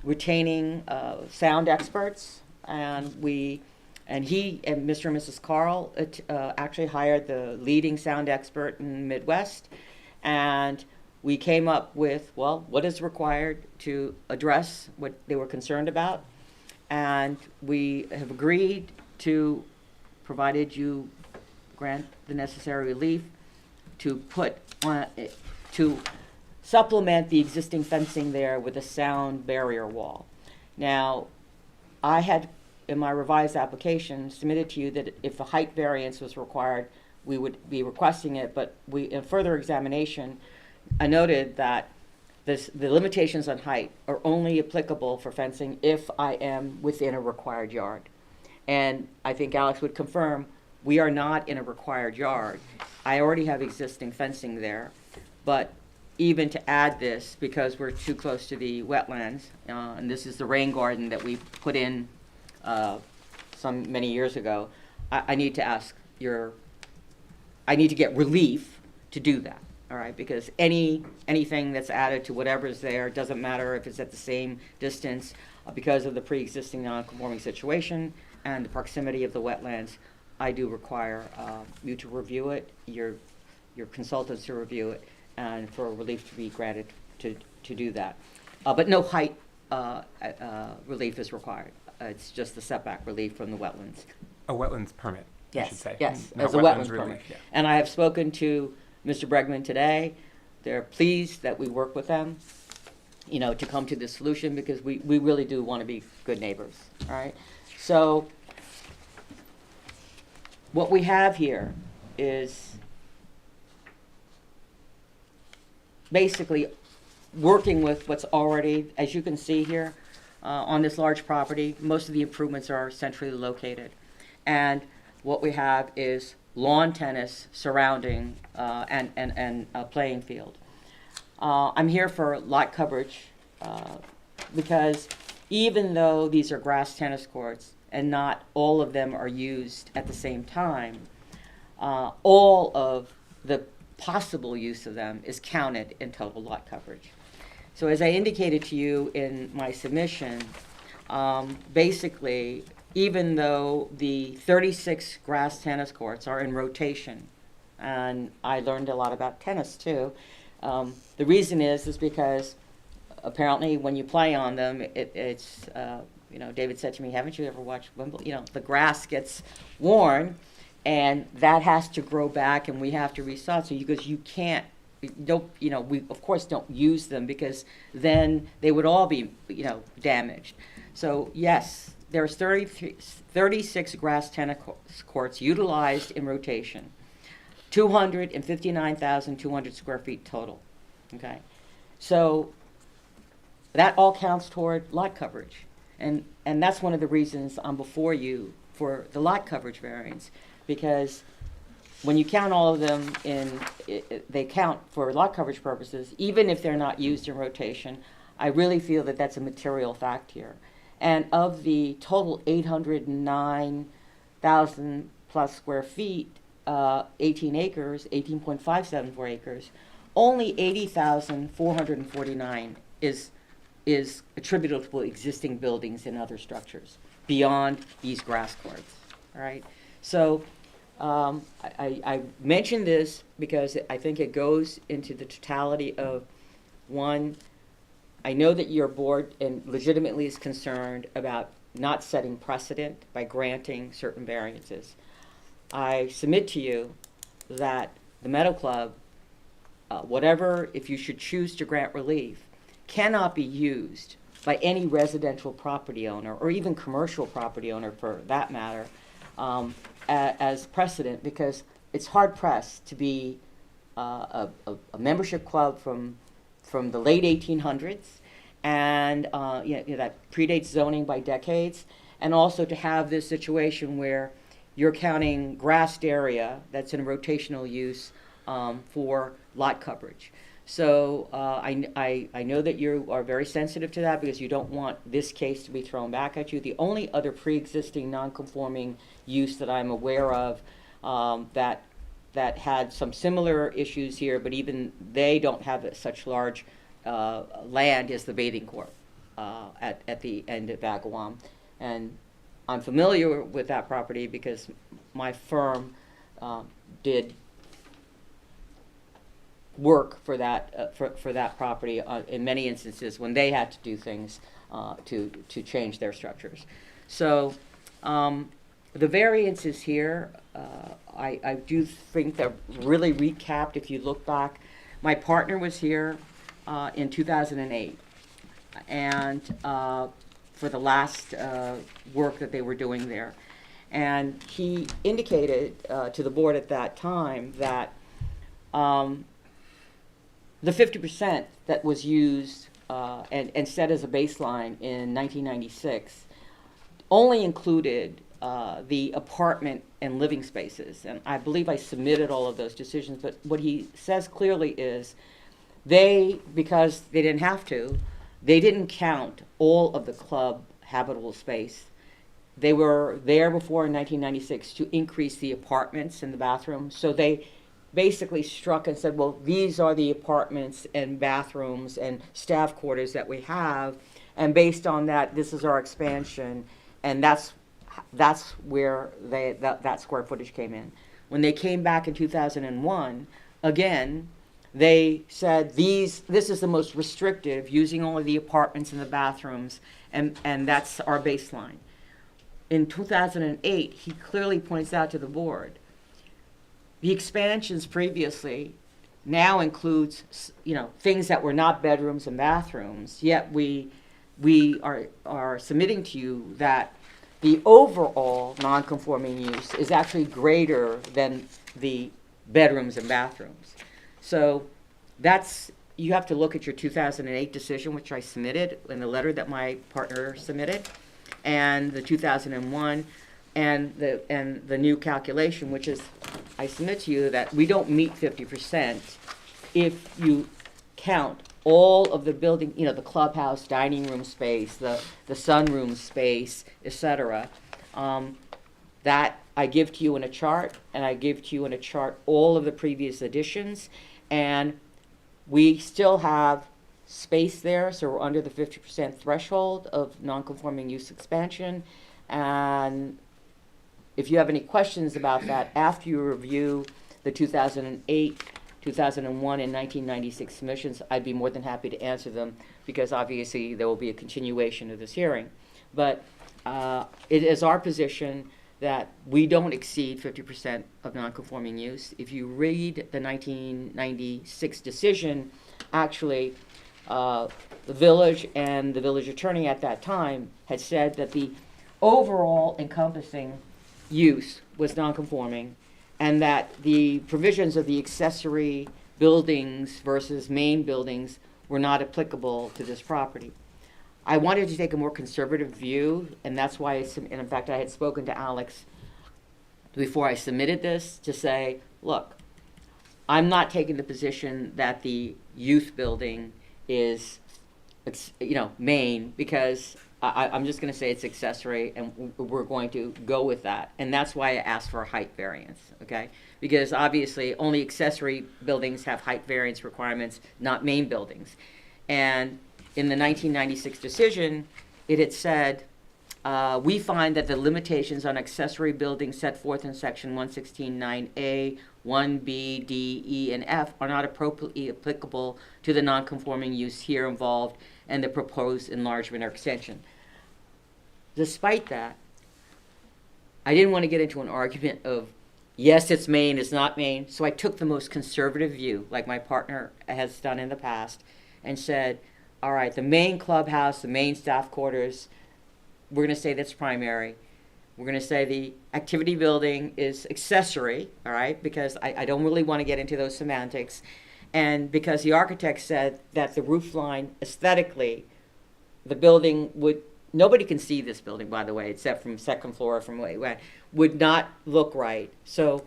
retaining sound experts, and he and Mr. and Mrs. Carl actually hired the leading sound expert in the Midwest, and we came up with, well, what is required to address what they were concerned about, and we have agreed to, provided you grant the necessary relief, to to supplement the existing fencing there with a sound barrier wall. Now, I had, in my revised application, submitted to you that if a height variance was required, we would be requesting it, but in further examination, I noted that the limitations on height are only applicable for fencing if I am within a required yard. And I think Alex would confirm, we are not in a required yard. I already have existing fencing there, but even to add this, because we're too close to the wetlands, and this is the rain garden that we put in many years ago, I need to ask I need to get relief to do that, all right? Because anything that's added to whatever's there, doesn't matter if it's at the same distance, because of the pre-existing non-conforming situation and the proximity of the wetlands, I do require you to review it, your consultants to review it, and for relief to be granted to do that. But no height relief is required. It's just the setback relief from the wetlands.
A wetlands permit, I should
Yes,
say.
yes,
Not
as a wetlands
relief,
permit.
yeah.
And I have spoken to Mr. Bregman today. They're pleased that we work with them, to come to this solution, because we really do want to be good neighbors, all right? So what we have here is basically working with what's already, as you can see here, on this large property. Most of the improvements are centrally located. And what we have is lawn tennis surrounding and a playing field. I'm here for lot coverage because even though these are grass tennis courts and not all of them are used at the same time, all of the possible use of them is counted in total lot coverage. So as I indicated to you in my submission, basically, even though the 36 grass tennis courts are in rotation, and I learned a lot about tennis too, the reason is because apparently when you play on them, it's David said to me, haven't you ever watched Wimbledon? The grass gets worn, and that has to grow back, and we have to resod. So because you can't, we of course don't use them because then they would all be, damaged. So yes, there's 36 grass tennis courts utilized in rotation, 259,200 square feet total, okay? So that all counts toward lot coverage. And that's one of the reasons I'm before you for the lot coverage variance, because when you count all of them they count for lot coverage purposes, even if they're not used in rotation. I really feel that that's a material fact here. And of the total 809,000 plus square feet, 18 acres, 18.574 acres, only 80,449 is attributable to existing buildings and other structures beyond these grass courts, all right? So I mention this because I think it goes into the totality of, one, I know that your board and legitimately is concerned about not setting precedent by granting certain variances. I submit to you that the Meadow Club, whatever, if you should choose to grant relief, cannot be used by any residential property owner or even commercial property owner for that matter as precedent, because it's hard pressed to be a membership club from the late 1800s and that predates zoning by decades, and also to have this situation where you're counting grassed area that's in rotational use for lot coverage. So I know that you are very sensitive to that because you don't want this case to be thrown back at you. The only other pre-existing non-conforming use that I'm aware of that had some similar issues here, but even they don't have such large land is the bathing court at the end of Agawam. And I'm familiar with that property because my firm did work for that for that property in many instances when they had to do things to change their structures. So the variances here, I do think they're really recapped. If you look back, my partner was here in 2008, and for the last work that they were doing there, and he indicated to the board at that time that the 50% that was used and set as a baseline in 1996 only included the apartment and living spaces. And I believe I submitted all of those decisions, but what he says clearly is because they didn't have to, they didn't count all of the club habitable space. They were there before in 1996 to increase the apartments and the bathrooms. So they basically struck and said, well, these are the apartments and bathrooms and staff quarters that we have, and based on that, this is our expansion, and that's where that square footage came in. When they came back in 2001, again, they said this is the most restrictive, using only the apartments and the bathrooms, and that's our baseline. In 2008, he clearly points out to the board, the expansions previously now includes, things that were not bedrooms and bathrooms, yet we are submitting to you that the overall non-conforming use is actually greater than the bedrooms and bathrooms. So you have to look at your 2008 decision, which I submitted in the letter that my partner submitted, and the 2001, and the new calculation, which is, I submit to you that we don't meet 50% if you count all of the building, the clubhouse, dining room space, the sunroom space, etc. That I give to you in a chart, and I give to you in a chart all of the previous additions, and we still have space there, so we're under the 50% threshold of non-conforming use expansion. And if you have any questions about that after you review the 2008, 2001, and 1996 submissions, I'd be more than happy to answer them, because obviously there will be a continuation of this hearing. But it is our position that we don't exceed 50% of non-conforming use. If you read the 1996 decision, actually, the village and the village attorney at that time had said that the overall encompassing use was nonconforming, and that the provisions of the accessory buildings versus main buildings were not applicable to this property. I wanted to take a more conservative view, and that's why, and in fact, I had spoken to Alex before I submitted this to say, look, I'm not taking the position that the youth building is, main, because I'm just going to say it's accessory, and we're going to go with that. And that's why I asked for a height variance, okay? Because obviously, only accessory buildings have height variance requirements, not main buildings. And in the 1996 decision, it had said, we find that the limitations on accessory buildings set forth in section 116(9)(a), 1B, D, E, and F are not appropriately applicable to the nonconforming use here involved and the proposed enlargement or extension. Despite that, I didn't want to get into an argument of, yes, it's main, it's not main, so I took the most conservative view, like my partner has done in the past, and said, all right, the main clubhouse, the main staff quarters, we're going to say that's primary. We're going to say the activity building is accessory, all right, because I don't really want to get into those semantics. And because the architect said that the roof line, aesthetically, the building would, nobody can see this building, by the way, except from second floor, from way went, would not look right. So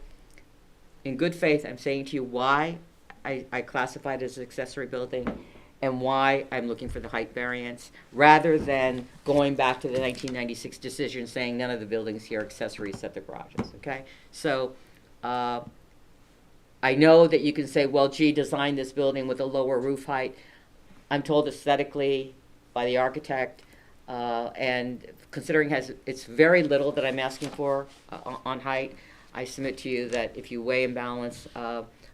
in good faith, I'm saying to you why I classified it as an accessory building and why I'm looking for the height variance, rather than going back to the 1996 decision saying none of the buildings here are accessories except the garages, okay? So I know that you can say, well, gee, design this building with a lower roof height. I'm told aesthetically by the architect, and considering it's very little that I'm asking for on height, I submit to you that if you weigh and balance,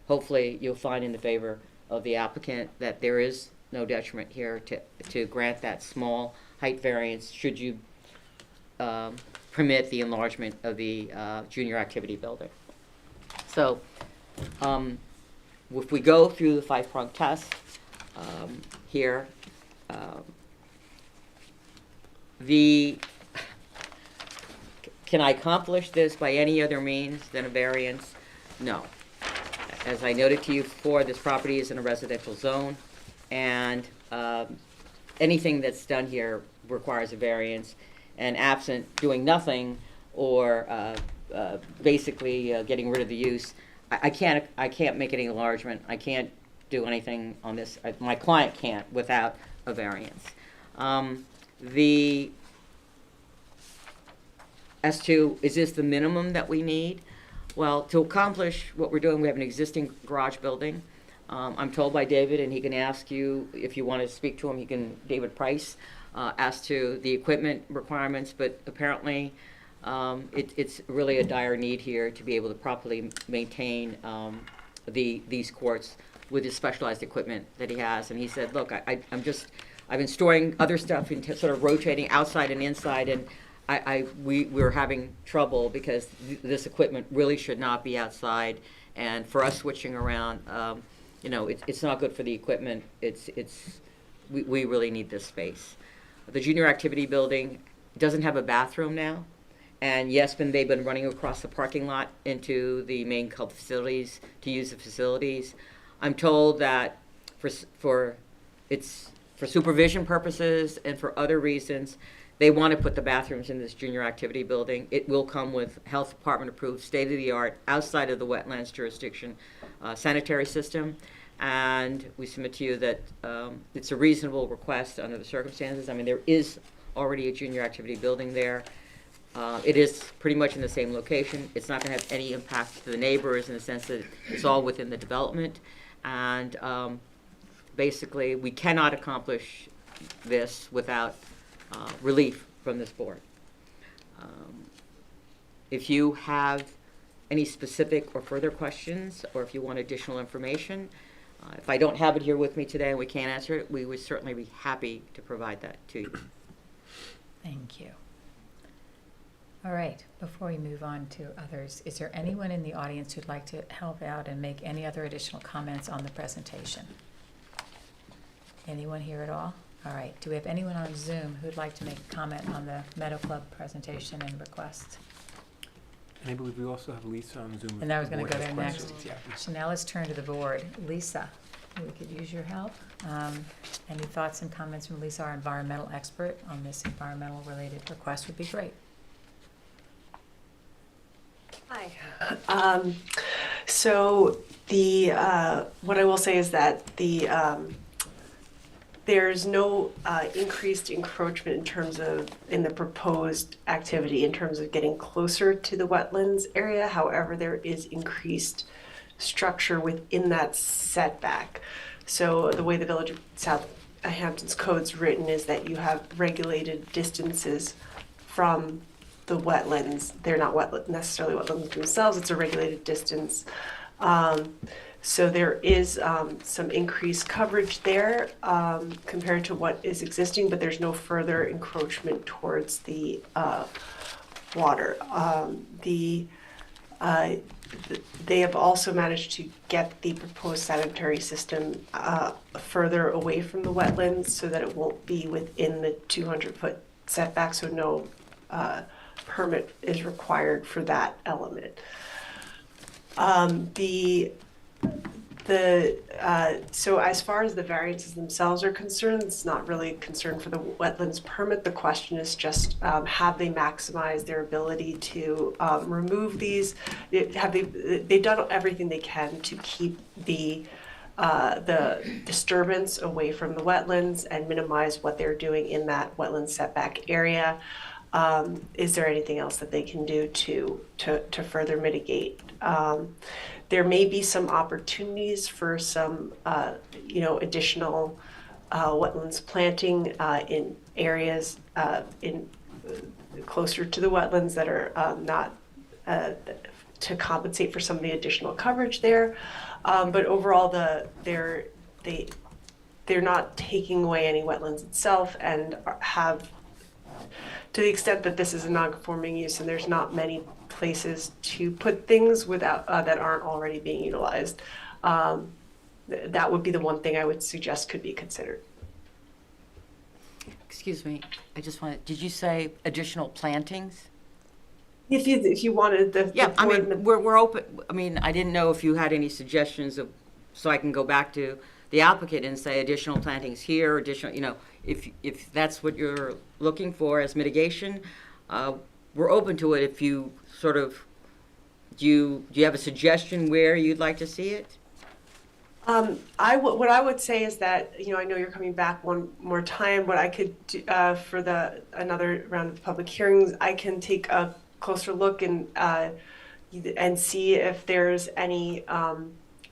hopefully you'll find in the favor of the applicant that there is no detriment here to grant that small height variance should you permit the enlargement of the junior activity building. So if we go through the 5-prong test here, can I accomplish this by any other means than a variance? No. As I noted to you before, this property is in a residential zone, and anything that's done here requires a variance. And absent doing nothing or basically getting rid of the use, I can't make any enlargement. I can't do anything on this. My client can't without a variance. As to, is this the minimum that we need? Well, to accomplish what we're doing, we have an existing garage building. I'm told by David, and he can ask you, if you want to speak to him, David Price, as to the equipment requirements, but apparently it's really a dire need here to be able to properly maintain these courts with his specialized equipment that he has. And he said, look, I've been storing other stuff and sort of rotating outside and inside, and we're having trouble because this equipment really should not be outside, and for us switching around, it's not good for the equipment. We really need this space. The junior activity building doesn't have a bathroom now, and yes, they've been running across the parking lot into the main club facilities to use the facilities. I'm told that for supervision purposes and for other reasons, they want to put the bathrooms in this junior activity building. It will come with health department approved, state-of-the-art, outside of the wetlands jurisdiction sanitary system. And we submit to you that it's a reasonable request under the circumstances. I mean, there is already a junior activity building there. It is pretty much in the same location. It's not going to have any impact to the neighbors in the sense that it's all within the development. And basically, we cannot accomplish this without relief from this board. If you have any specific or further questions, or if you want additional information, if I don't have it here with me today and we can't answer it, we would certainly be happy to provide that to you.
Thank you. All right, before we move on to others, is there anyone in the audience who'd like to help out and make any other additional comments on the presentation? Anyone here at all? All right, do we have anyone on Zoom who'd like to make a comment on the Meadow Club presentation and request?
And I believe we also have Lisa on Zoom.
And I was
if the
gonna
board
go
has
there next.
questions. Yeah.
So now let's turn to the board. Lisa, we could use your help. Any thoughts and comments from Lisa, our environmental expert, on this environmental related request would be great.
Hi. So the what I will say is that there's no increased encroachment in terms of in the proposed activity in terms of getting closer to the wetlands area. However, there is increased structure within that setback. So the way the Village of Southampton's code's written is that you have regulated distances from the wetlands. They're not necessarily wetlands themselves, it's a regulated distance. So there is some increased coverage there compared to what is existing, but there's no further encroachment towards the water. They have also managed to get the proposed sanitary system further away from the wetlands so that it won't be within the 200-foot setback, so no permit is required for that element. So as far as the variances themselves are concerned, it's not really a concern for the wetlands permit. The question is just have they maximized their ability to remove these? They've done everything they can to keep the disturbance away from the wetlands and minimize what they're doing in that wetland setback area. Is there anything else that they can do to further mitigate? There may be some opportunities for some, additional wetlands planting in areas closer to the wetlands that are not to compensate for some of the additional coverage there. But overall, they're not taking away any wetlands itself and have, to the extent that this is a non-conforming use and there's not many places to put things without that aren't already being utilized, that would be the one thing I would suggest could be considered.
Excuse me, I just wanted, did you say additional plantings?
If you wanted the
Yeah, I
board-
mean, we're open, I mean, I didn't know if you had any suggestions of, so I can go back to the applicant and say additional plantings here, additional, if that's what you're looking for as mitigation, we're open to it if you sort of, do you have a suggestion where you'd like to see it?
What I would say is that, I know you're coming back one more time. What I could do for another round of public hearings, I can take a closer look and see if there's any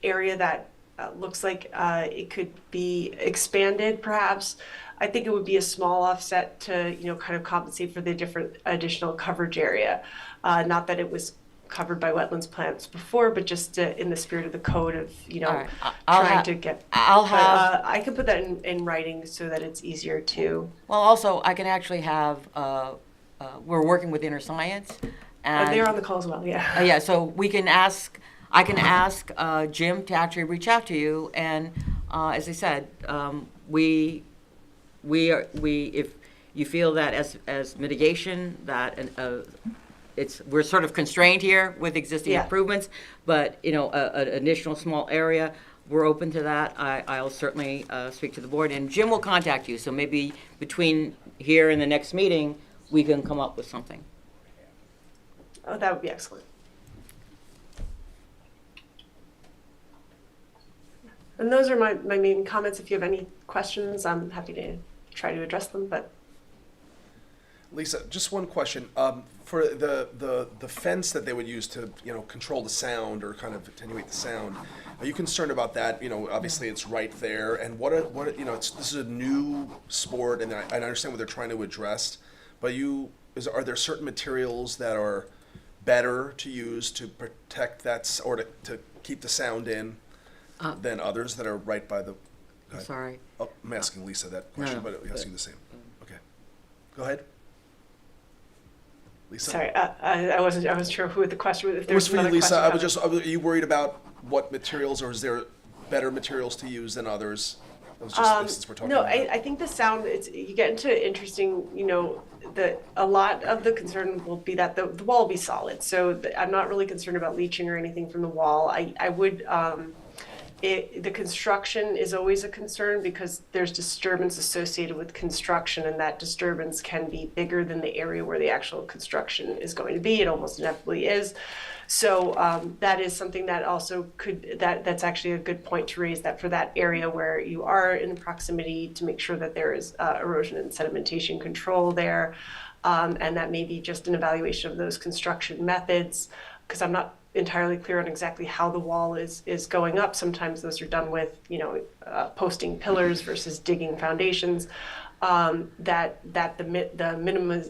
area that looks like it could be expanded, perhaps. I think it would be a small offset to, kind of compensate for the different additional coverage area. Not that it was covered by wetlands plants before, but just in the spirit of the code of,
All right,
trying to get. I can put that in writing so that it's easier to.
Well, also, I can actually have, we're working with Inner Science, and.
They're on the call as well, yeah.
Yeah, so we can ask, I can ask Jim to actually reach out to you, and as I said, if you feel that as mitigation, that we're sort of constrained here with existing
Yeah.
improvements, but, an additional small area, we're open to that. I'll certainly speak to the board, and Jim will contact you, so maybe between here and the next meeting, we can come up with something.
Oh, that would be excellent. And those are my main comments. If you have any questions, I'm happy to try to address them, but.
Lisa, just one question. For the fence that they would use to, control the sound or kind of attenuate the sound, are you concerned about that? Obviously it's right there. And this is a new sport, and I understand what they're trying to address, but are there certain materials that are better to use to protect that, or to keep the sound in than others that are right by the?
I'm sorry.
Oh, I'm asking Lisa that question,
No,
but I'm asking the same. Okay. Go ahead. Lisa?
Sorry, I wasn't sure who the question was. If
It
there
was
was
for you,
another
Lisa.
question
Are you worried about what materials, or is there better materials to use than others? It was just since we're talking
No,
about
I think the sound, you get into interesting, a lot of the concern will be that the wall will be solid. So I'm not really concerned about leaching or anything from the wall. I would, the construction is always a concern because there's disturbance associated with construction, and that disturbance can be bigger than the area where the actual construction is going to be. It almost inevitably is. So that is something that also that's actually a good point to raise, that for that area where you are in proximity, to make sure that there is erosion and sedimentation control there. And that may be just an evaluation of those construction methods, because I'm not entirely clear on exactly how the wall is going up. Sometimes those are done with, posting pillars versus digging foundations. That the minimum,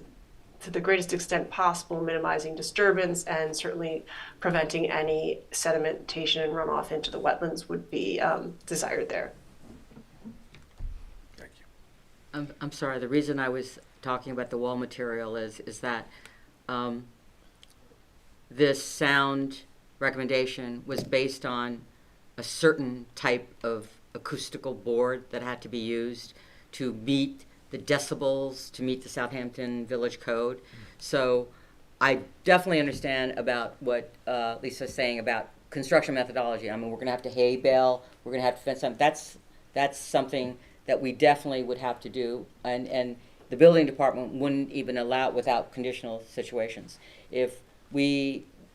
to the greatest extent possible, minimizing disturbance and certainly preventing any sedimentation and runoff into the wetlands would be desired there.
Thank you.
I'm sorry, the reason I was talking about the wall material is that this sound recommendation was based on a certain type of acoustical board that had to be used to meet the decibels, to meet the Southampton Village Code. So I definitely understand about what Lisa's saying about construction methodology. I mean, we're going to have to hay bale, we're going to have to fence them. That's something that we definitely would have to do, and the building department wouldn't even allow it without conditional situations.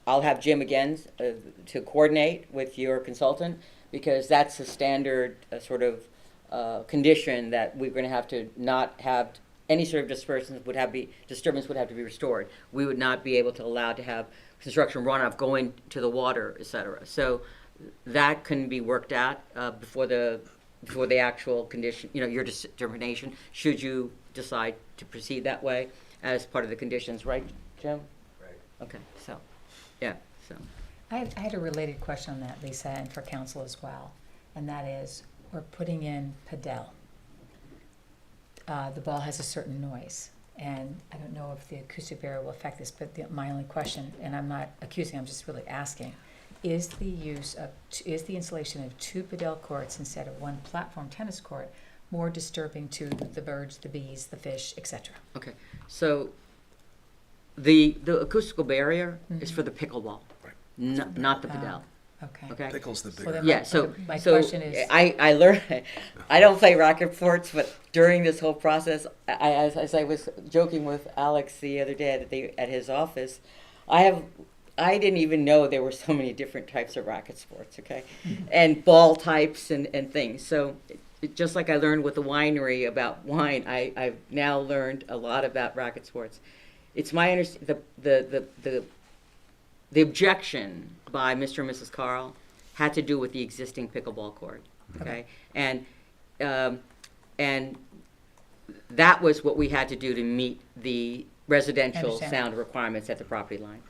I'll have Jim again to coordinate with your consultant, because that's a standard sort of condition that we're going to have to not have any sort of disturbance would have to be restored. We would not be able to allow to have construction runoff going to the water, et cetera. So that can be worked out before the actual condition, your determination, should you decide to proceed that way as part of the conditions, right, Jim?
Right.
Okay, so, yeah, so.
I had a related question on that, Lisa, and for council as well, and that is, we're putting in Padel. The ball has a certain noise, and I don't know if the acoustic barrier will affect this, but my only question, and I'm not accusing, I'm just really asking, is the installation of 2 Padel courts instead of 1 platform tennis court more disturbing to the birds, the bees, the fish, etc.?
Okay, so the acoustical barrier is for the pickleball,
Right.
not the Padel.
Okay.
Okay.
Pickle's the
So
bigger.
then
Yeah, so
my
so
question is,
I learned. I don't play racquet sports, but during this whole process, as I was joking with Alex the other day at his office, I didn't even know there were so many different types of racket sports. Okay, and ball types and things. So just like I learned with the winery about wine, I've now learned a lot about racket sports. It's my understanding the objection by Mr. and Mrs. Carl had to do with the existing pickleball court, okay? And that was what we had to do to meet the residential
Understand.
sound requirements at the property line.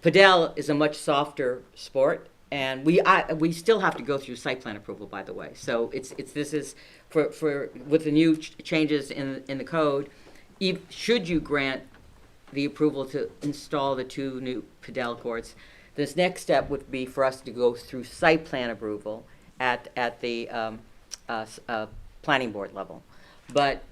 Padel is a much softer sport, and we still have to go through site plan approval, by the way. So this is for with the new changes in the code, should you grant the approval to install the 2 new Padel courts, this next step would be for us to go through site plan approval at the planning board level. But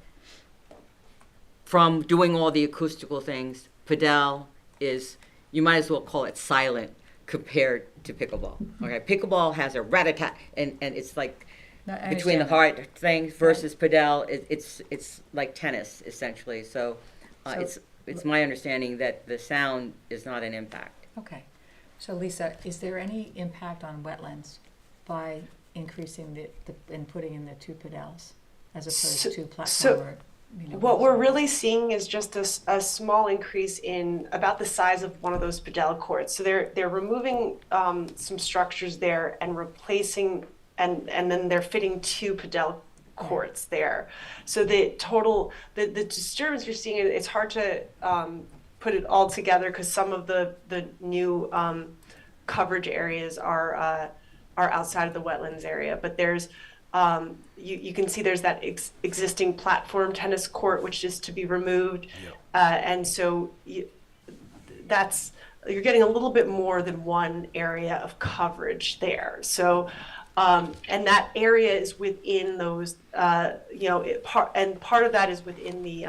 from doing all the acoustical things, Padel is, you might as well call it silent compared to pickleball. Okay, pickleball has a rat-a-tat, and it's like
No, I
between the
understand
heart thing versus Padel, it's like tennis essentially. So,
So-
it's my understanding that the sound is not an impact.
okay. So Lisa, is there any impact on wetlands by increasing and putting in the 2 Padels as opposed to platform or,
What we're really seeing is just a small increase in about the size of one of those Padel courts. So they're removing some structures there and replacing, and then they're fitting 2 Padel courts there. So the total, the disturbance you're seeing, it's hard to put it all together because some of the new coverage areas are outside of the wetlands area. But there's you can see there's that existing platform tennis court which is to be removed, and so you're getting a little bit more than one area of coverage there. So And that area is within those, part of that is within the,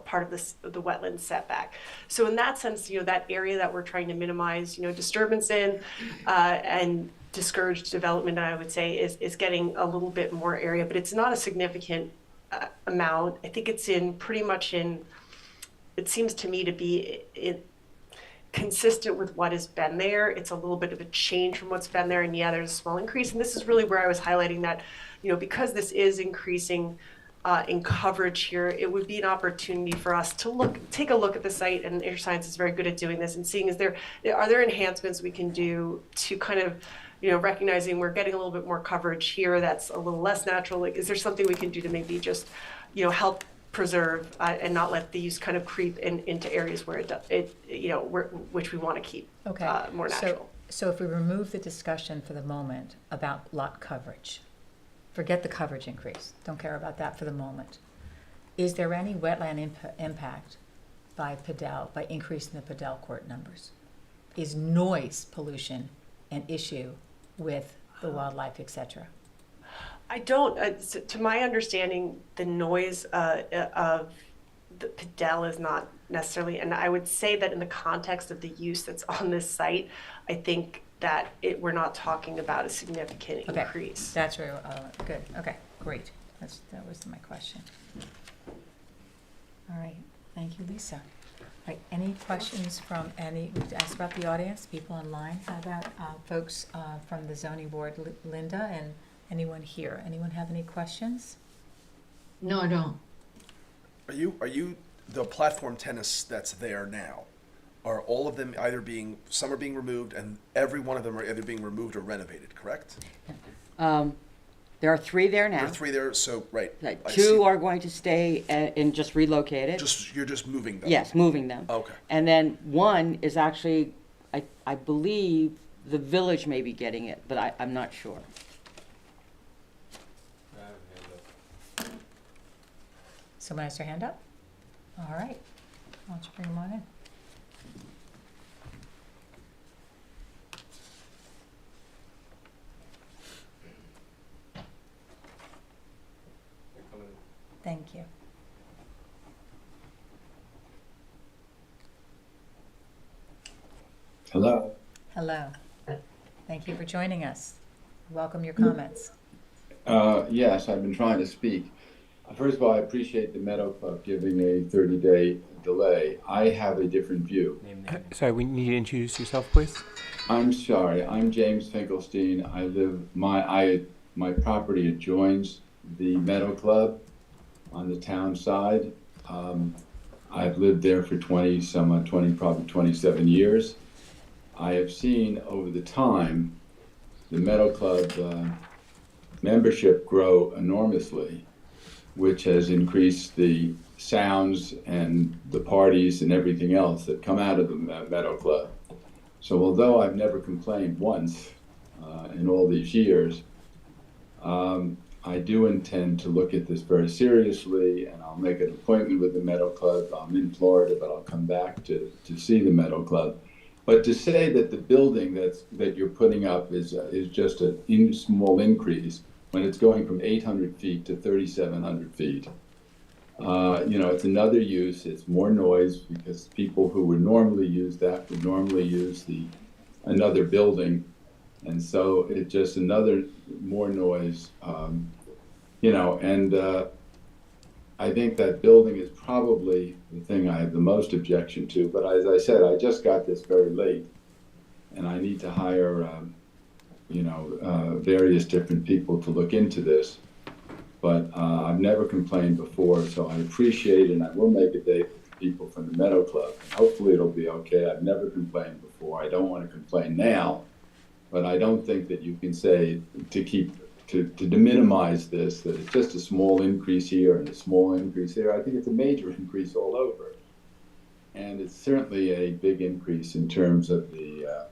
part of the wetland setback. So in that sense, that area that we're trying to minimize, disturbance in, and discourage development, I would say, is getting a little bit more area, but it's not a significant amount. I think it's pretty much in, it seems to me to be consistent with what has been there. It's a little bit of a change from what's been there, and yeah, there's a small increase. And this is really where I was highlighting that, because this is increasing in coverage here, it would be an opportunity for us to take a look at the site, and Air Science is very good at doing this, and seeing are there enhancements we can do to kind of, recognizing we're getting a little bit more coverage here that's a little less natural. Like, is there something we can do to maybe just, help preserve and not let the use kind of creep into areas where which we want to keep more natural.
So if we remove the discussion for the moment about lot coverage, forget the coverage increase, don't care about that for the moment. Is there any wetland impact by increasing the Padel court numbers? Is noise pollution an issue with the wildlife, et cetera?
I don't, to my understanding, the noise of the Padel is not necessarily, and I would say that in the context of the use that's on this site, I think that we're not talking about a significant increase.
That's where, good, okay, great. That was my question. All right, thank you, Lisa. All right, any questions from we've asked about the audience, people online, how about folks from the zoning board, Linda, and anyone here? Anyone have any questions?
No, I don't.
Are you the platform tennis that's there now? Are all of them some are being removed, and every one of them are either being removed or renovated, correct?
There are 3 there now.
There are 3 there, so, right.
Like,
I
2
see.
are going to stay and just relocated.
You're just moving them?
Yes, moving them.
Okay.
And then 1 is actually, I believe the village may be getting it, but I'm not sure.
Someone has their hand up? All right, why don't you bring them on in? Thank you.
Hello.
Hello. Thank you for joining us. Welcome your comments.
Yes, I've been trying to speak. First of all, I appreciate the Meadow Club giving a 30-day delay. I have a different view.
Sorry, we need you to introduce yourself, please.
I'm sorry. I'm James Finkelstein. My property adjoins the Meadow Club on the town side. I've lived there for probably 27 years. I have seen over the time the Meadow Club membership grow enormously, which has increased the sounds and the parties and everything else that come out of the Meadow Club. So although I've never complained once in all these years, I do intend to look at this very seriously, and I'll make an appointment with the Meadow Club. I'm in Florida, but I'll come back to see the Meadow Club. But to say that the building that you're putting up is just a small increase when it's going from 800 feet to 3,700 feet, it's another use. It's more noise because people who would normally use that would normally use another building. And so it's just more noise, and I think that building is probably the thing I have the most objection to. But as I said, I just got this very late, and I need to hire, various different people to look into this. But I've never complained before, so I appreciate it, and I will make a date with the people from the Meadow Club. Hopefully it'll be okay. I've never complained before. I don't want to complain now. But I don't think that you can say to minimize this, that it's just a small increase here and a small increase there. I think it's a major increase all over. And it's certainly a big increase in terms of the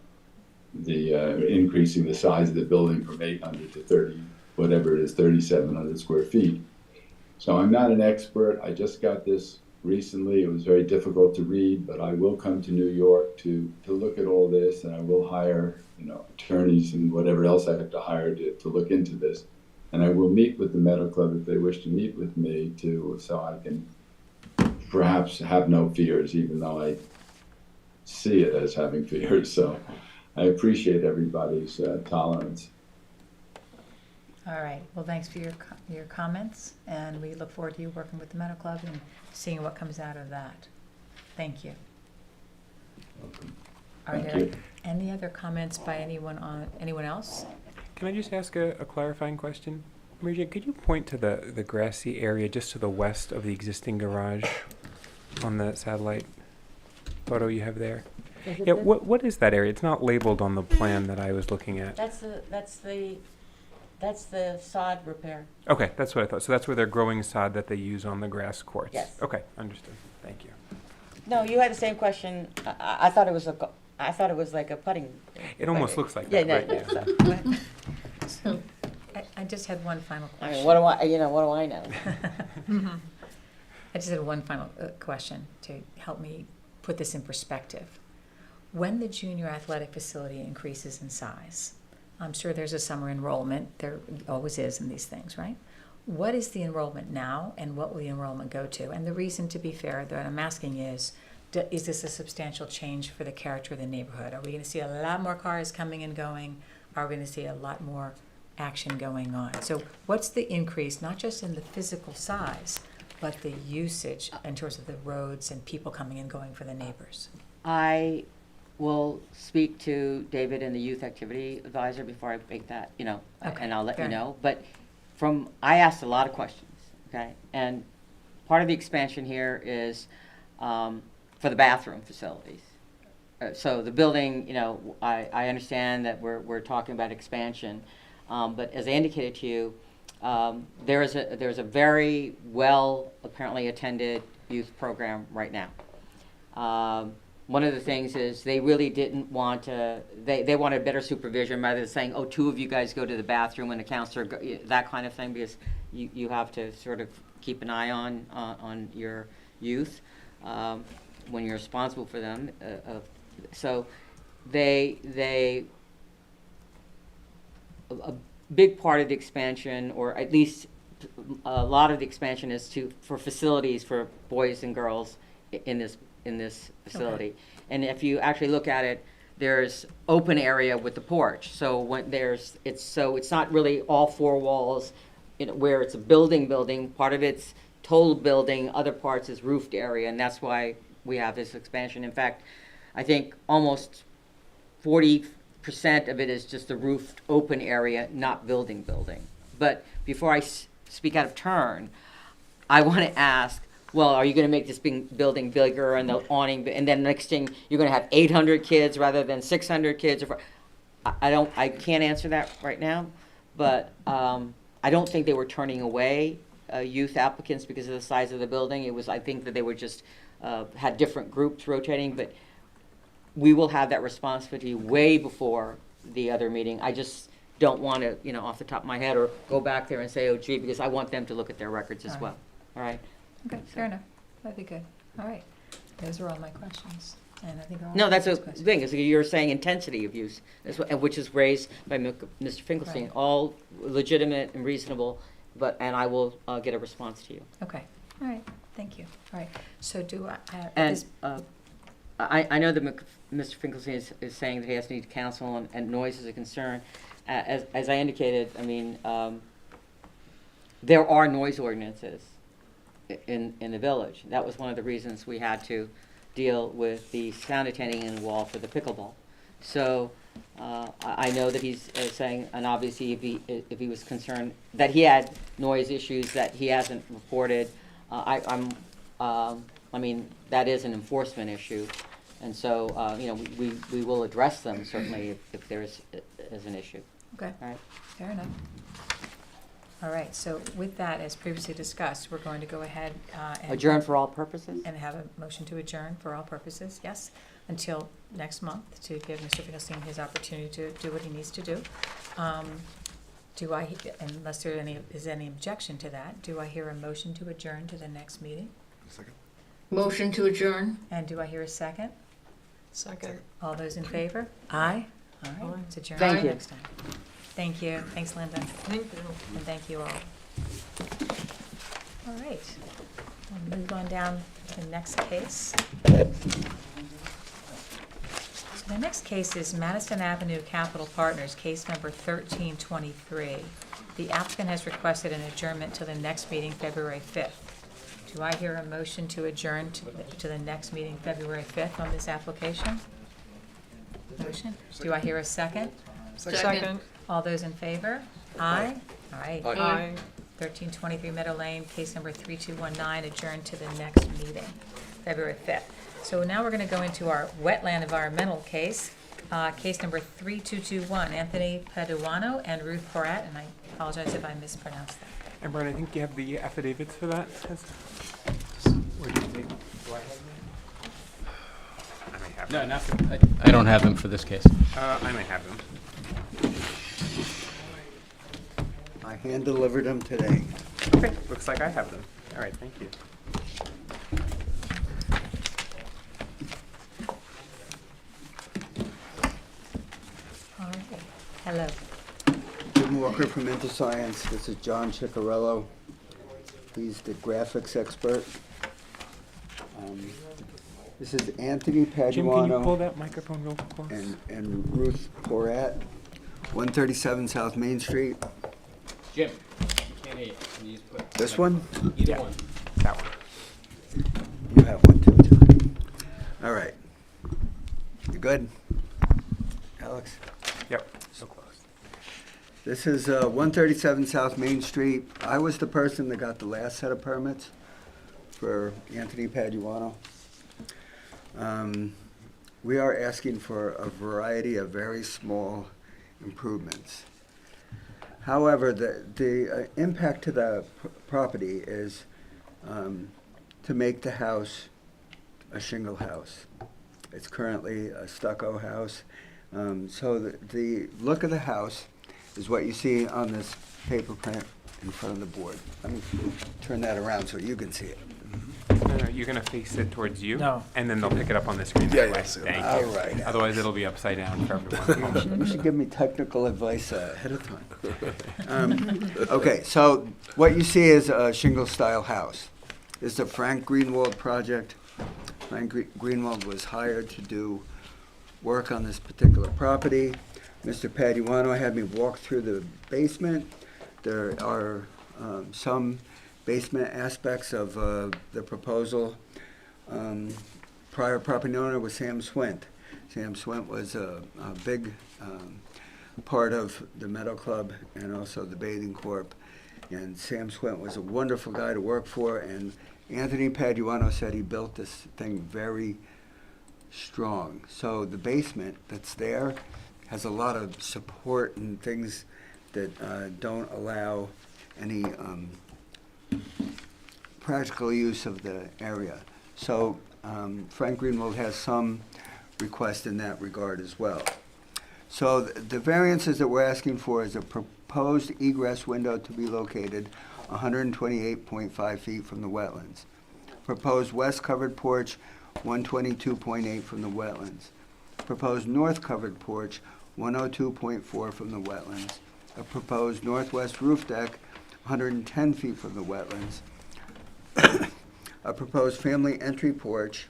increasing the size of the building from 800 to 3,700 square feet. So I'm not an expert. I just got this recently. It was very difficult to read, but I will come to New York to look at all this, and I will hire, attorneys and whatever else I have to hire to look into this. And I will meet with the Meadow Club if they wish to meet with me so I can perhaps have no fears, even though I see it as having fears. So I appreciate everybody's tolerance.
All right, well, thanks for your comments, and we look forward to you working with the Meadow Club and seeing what comes out of that. Thank you. Are
Thank
there
you.
any other comments by anyone else?
Can I just ask a clarifying question? Mary Jane, could you point to the grassy area just to the west of the existing garage on the satellite photo you have there? Yeah, what is that area? It's not labeled on the plan that I was looking at.
That's the sod repair.
Okay, that's what I thought. So that's where they're growing sod that they use on the grass courts?
Yes.
Okay, understood. Thank you.
No, you had the same question. I thought it was like a putting.
It almost looks like
Yeah,
that,
no,
right? Yeah.
so,
I just had one final
I
question.
mean, what do I know?
I just had one final question to help me put this in perspective. When the junior athletic facility increases in size, I'm sure there's a summer enrollment. There always is in these things, right? What is the enrollment now, and what will the enrollment go to? And the reason, to be fair, that I'm asking is this a substantial change for the character of the neighborhood? Are we going to see a lot more cars coming and going? Are we going to see a lot more action going on? So what's the increase, not just in the physical size, but the usage in terms of the roads and people coming and going for the neighbors?
I will speak to David and the youth activity advisor before I make that,
Okay,
and I'll let
fair
you
enough.
know. But I asked a lot of questions, okay? And part of the expansion here is for the bathroom facilities. So the building, I understand that we're talking about expansion, but as I indicated to you, there's a very well apparently attended youth program right now. One of the things is they really didn't want to, they wanted better supervision rather than saying, oh, two of you guys go to the bathroom and the counselor, that kind of thing, because you have to sort of keep an eye on your youth when you're responsible for them. So a big part of the expansion, or at least a lot of the expansion, is for facilities for boys and girls in this facility.
Okay.
And if you actually look at it, there's open area with the porch. So when it's not really all four walls, where it's a building. Part of it's total building, other parts is roofed area, and that's why we have this expansion. In fact, I think almost 40% of it is just the roofed open area, not building. But before I speak out of turn, I want to ask, well, are you going to make this building bigger and the awning, and then next thing you're going to have 800 kids rather than 600 kids? I can't answer that right now, but I don't think they were turning away youth applicants because of the size of the building. I think that they were just had different groups rotating, but we will have that responsibility way before the other meeting. I just don't want to, off the top of my head, or go back there and say, oh, gee, because I want them to look at their records as well. All right?
Okay, fair enough. That'd be good. All right. Those are all my questions. And I think all
No, that's the
everyone's questions.
thing, is you're saying intensity of use, which is raised by Mr. Finkelstein,
Right.
all legitimate and reasonable, and I will get a response to you.
Okay, all right, thank you. All right, so do I,
And I know that Mr. Finkelstein is saying that he has to need counsel and noise is a concern. As I indicated, I mean, there are noise ordinances in the village. That was one of the reasons we had to deal with the sound attending in the wall for the pickleball. So I know that he's saying, and obviously if he was concerned that he had noise issues that he hasn't reported, I mean, that is an enforcement issue. And so, we will address them certainly if there is an issue.
okay,
All right?
fair enough. All right, so with that, as previously discussed, we're going to go ahead and
Adjourn for all purposes?
and have a motion to adjourn for all purposes, yes, until next month, to give Mr. Finkelstein his opportunity to do what he needs to do. Unless there is any objection to that, do I hear a motion to adjourn to the next meeting?
Second.
Motion to adjourn?
And do I hear a second?
Second.
All those in favor? Aye. All right,
Aye.
it's adjourned.
Thank you.
Next time. Thank you. Thanks, Linda.
Thank you.
And thank you all. All right, we'll move on down to the next case. So the next case is Madison Avenue Capital Partners, case number 1323. The applicant has requested an adjournment to the next meeting, February 5th. Do I hear a motion to adjourn to the next meeting, February 5th on this application? Motion. Do I hear a second?
Second.
All those in favor? Aye. All right.
Aye.
1323 Meadow Lane, case number 3219, adjourned to the next meeting, February 5th. So now we're going to go into our wetland environmental case, case number 3221, Anthony Paduano and Ruth Porat, and I apologize if I mispronounced that.
And Brian, I think you have the affidavits for that. Or do you think? Do I have them? I may have
No,
them.
not for, I don't have them for this case.
I might have them.
I hand-delivered them today.
Okay, looks like I have them. All right, thank you.
All right. Hello.
Jim Walker from InterScience. This is John Ciccarello. He's the graphics expert. This is Anthony
Jim, can you pull
Paduano
that microphone real close?
and Ruth Porat, 137 South Main Street.
Jim, you can't hear you. Can you just put?
This one?
Either
Yeah.
one.
That one.
You have one too, John. All right. You good? Alex?
Yep, so close.
This is 137 South Main Street. I was the person that got the last set of permits for Anthony Paduano. We are asking for a variety of very small improvements. However, the impact to the property is to make the house a shingle house. It's currently a stucco house. So the look of the house is what you see on this paper print in front of the board. Let me turn that around so you can see it.
No, you're gonna face it towards you.
No.
And then they'll pick it up on the screen.
Yeah,
that way.
yeah, see it.
Thank
All
you.
right.
Otherwise, it'll be upside down for everyone.
You should give me technical advice ahead of time. Okay, so what you see is a shingle-style house. This is a Frank Greenwald project. Frank Greenwald was hired to do work on this particular property. Mr. Paduano had me walk through the basement. There are some basement aspects of the proposal. Prior property owner was Sam Swint. Sam Swint was a big part of the Meadow Club and also the Bathing Corp. And Sam Swint was a wonderful guy to work for, and Anthony Paduano said he built this thing very strong. So the basement that's there has a lot of support and things that don't allow any practical use of the area. So Frank Greenwald has some request in that regard as well. So the variances that we're asking for is a proposed egress window to be located 128.5 feet from the wetlands. Proposed west covered porch, 122.8 from the wetlands. Proposed north covered porch, 102.4 from the wetlands. A proposed northwest roof deck, 110 feet from the wetlands. A proposed family entry porch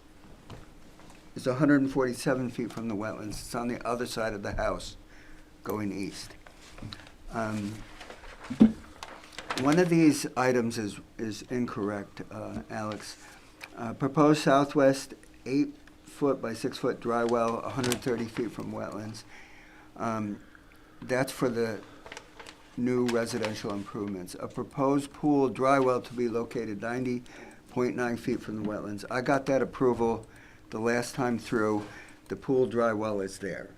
is 147 feet from the wetlands. It's on the other side of the house, going east. One of these items is incorrect, Alex. Proposed southwest 8-foot by 6-foot dry well, 130 feet from wetlands. That's for the new residential improvements. A proposed pool dry well to be located 90.9 feet from the wetlands. I got that approval the last time through. The pool dry well is there.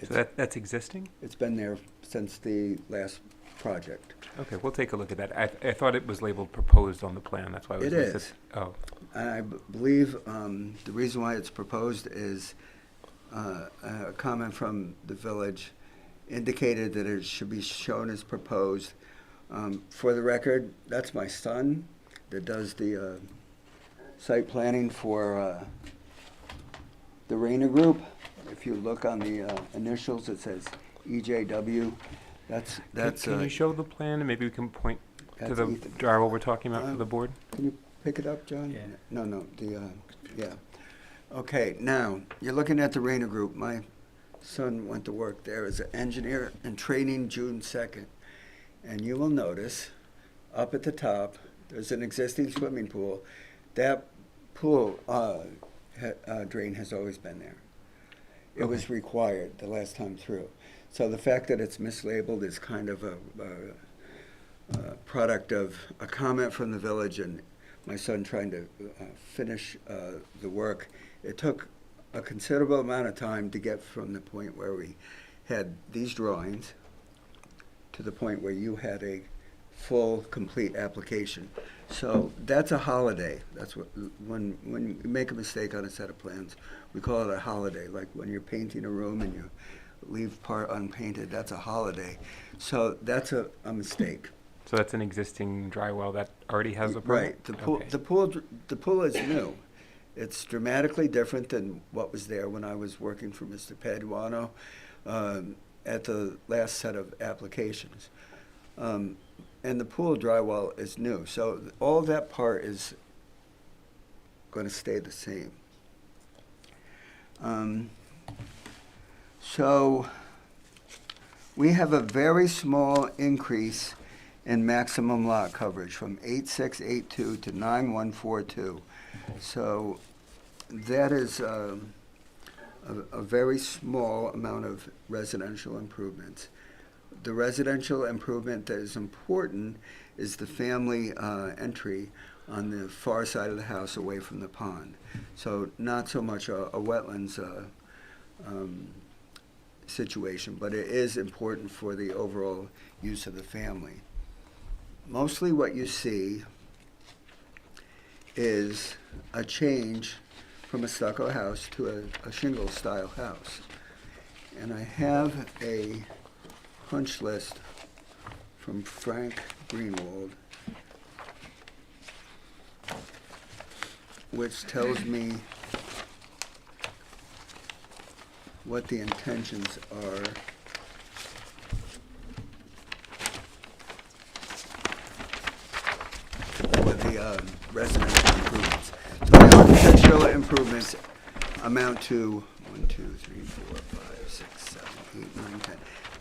So that's existing?
It's been there since the last project.
Okay, we'll take a look at that. I thought it was labeled proposed on the plan, that's why I was.
It is.
Oh,
I believe the reason why it's proposed is a comment from the village indicated that it should be shown as proposed. For the record, that's my son that does the site planning for the Rayner Group. If you look on the initials, it says EJW.
Can you show the plan and maybe we can point to
That's
the
Ethan.
drywall we're talking about for the board?
Can you pick it up, John?
Yeah.
No, yeah. Okay, now, you're looking at the Rayner Group. My son went to work there as an engineer in training June 2nd. And you will notice, up at the top, there's an existing swimming pool. That pool drain has always been there. It was required the last time through. So the fact that it's mislabeled is kind of a product of a comment from the village and my son trying to finish the work. It took a considerable amount of time to get from the point where we had these drawings to the point where you had a full, complete application. So that's a holiday. That's what, when you make a mistake on a set of plans, we call it a holiday. Like when you're painting a room and you leave part unpainted, that's a holiday. So that's a mistake.
So that's an existing dry well that already has a permit?
Right. The pool is new. It's dramatically different than what was there when I was working for Mr. Paduano at the last set of applications. And the pool drywall is new. So all that part is going to stay the same. So we have a very small increase in maximum lot coverage from 8682 to 9142. So that is a very small amount of residential improvements. The residential improvement that is important is the family entry on the far side of the house away from the pond. So not so much a wetlands situation, but it is important for the overall use of the family. Mostly what you see is a change from a stucco house to a shingle style house. And I have a punch list from Frank Greenwald, which tells me what the intentions are. With the residential improvements. So the architectural improvements amount to 1, 2, 3, 4, 5, 6, 7, 8, 9,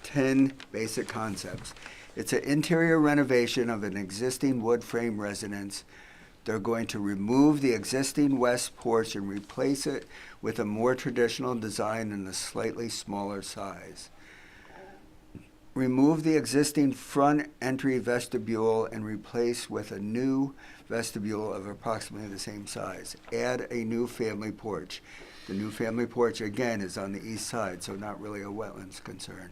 10 basic concepts. It's an interior renovation of an existing wood frame residence. They're going to remove the existing west porch and replace it with a more traditional design in a slightly smaller size. Remove the existing front entry vestibule and replace with a new vestibule of approximately the same size. Add a new family porch. The new family porch, again, is on the east side, so not really a wetlands concern.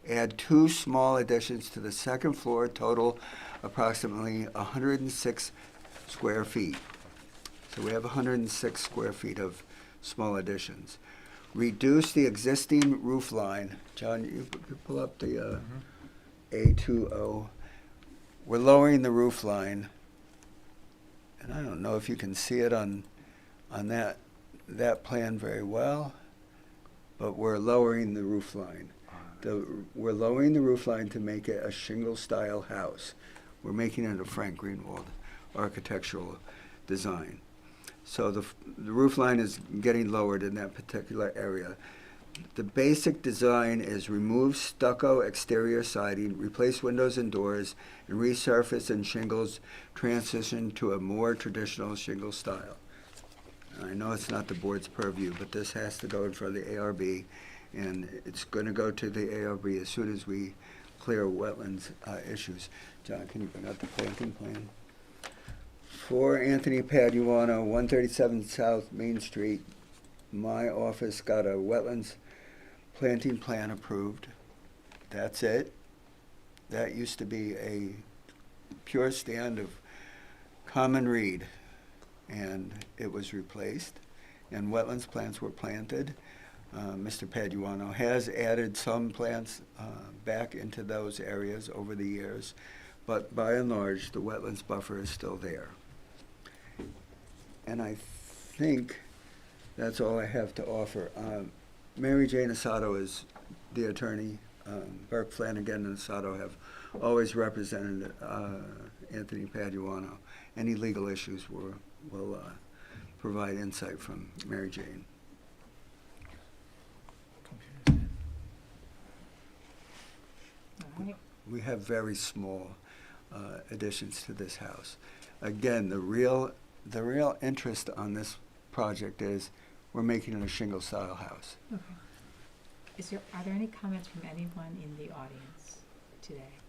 Add 2 small additions to the second floor, total approximately 106 square feet. So we have 106 square feet of small additions. Reduce the existing roof line. John, you pull up the A20. We're lowering the roof line. And I don't know if you can see it on that plan very well, but we're lowering the roof line. We're lowering the roof line to make it a shingle-style house. We're making it a Frank Greenwald architectural design. So the roof line is getting lowered in that particular area. The basic design is remove stucco exterior siding, replace windows and doors, and resurface and shingles, transition to a more traditional shingle style. I know it's not the board's purview, but this has to go in front of the ARB, and it's going to go to the ARB as soon as we clear wetlands issues. John, can you bring out the planting plan? For Anthony Paduano, 137 South Main Street, my office got a wetlands planting plan approved. That's it. That used to be a pure stand of common reed, and it was replaced, and wetlands plants were planted. Mr. Paduano has added some plants back into those areas over the years, but by and large, the wetlands buffer is still there. And I think that's all I have to offer. Mary Jane Assato is the attorney. Burke Flanagan and Assato have always represented Anthony Paduano. Any legal issues will provide insight from Mary Jane.
All right.
We have very small additions to this house. Again, the real interest on this project is we're making it a shingle-style house.
Okay. Are there any comments from anyone in the audience today?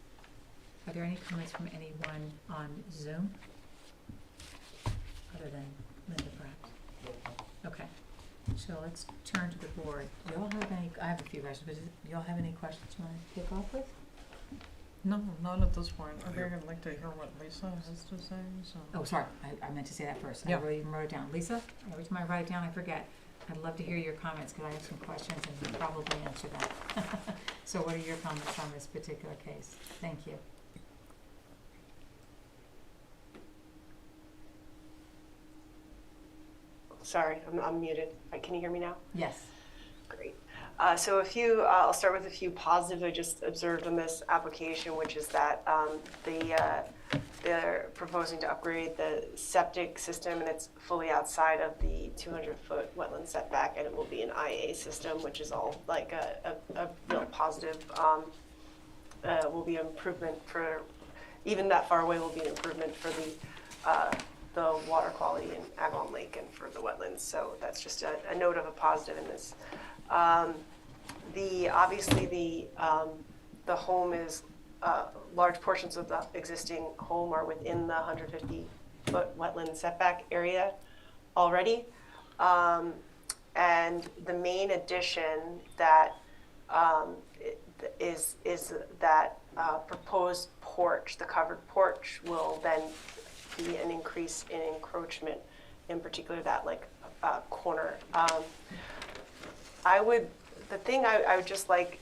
Are there any comments from anyone on Zoom? Other than Linda, perhaps? Okay. So let's turn to the board. Do y'all have any, I have a few questions, but do y'all have any questions you want to kick off with?
No, not at this point. I think I'd like to hear what Lisa has to say, so.
Oh, sorry, I meant to say that first.
Yeah.
I really even wrote it down. Lisa, every time I write it down, I forget. I'd love to hear your comments, because I have some questions and you'll probably answer them. So what are your comments on this particular case? Thank you.
Sorry, I'm muted. Can you hear me now?
Yes.
Great. So I'll start with a few positives I just observed on this application, which is that they're proposing to upgrade the septic system, and it's fully outside of the 200-foot wetland setback, and it will be an IA system, which is all like a real positive. Will be an improvement for, even that far away will be an improvement for the water quality in Agawam Lake and for the wetlands. So that's just a note of a positive in this. Obviously the home is, large portions of the existing home are within the 150-foot wetland setback area already. And the main addition that is that proposed porch, the covered porch, will then be an increase in encroachment, in particular that corner. The thing I would just like,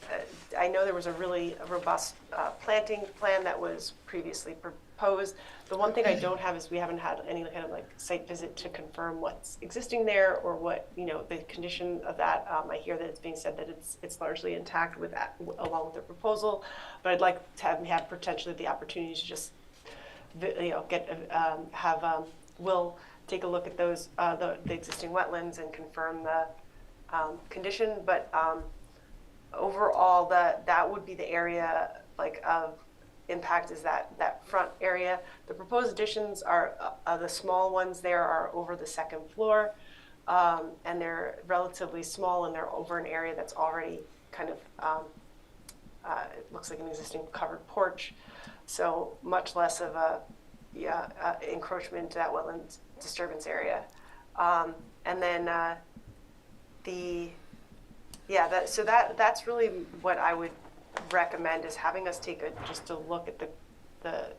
I know there was a really robust planting plan that was previously proposed. The one thing I don't have is we haven't had any kind of site visit to confirm what's existing there or what, the condition of that. I hear that it's being said that it's largely intact with that, along with the proposal, but I'd like to have potentially the opportunity to just, Will take a look at those, the existing wetlands and confirm the condition, but overall, that would be the area of impact, is that front area. The proposed additions are the small ones there are over the second floor, and they're relatively small, and they're over an area that's already kind of it looks like an existing covered porch, so much less of a encroachment into that wetland disturbance area, and then. That's really what I would recommend, is having us take just a look at the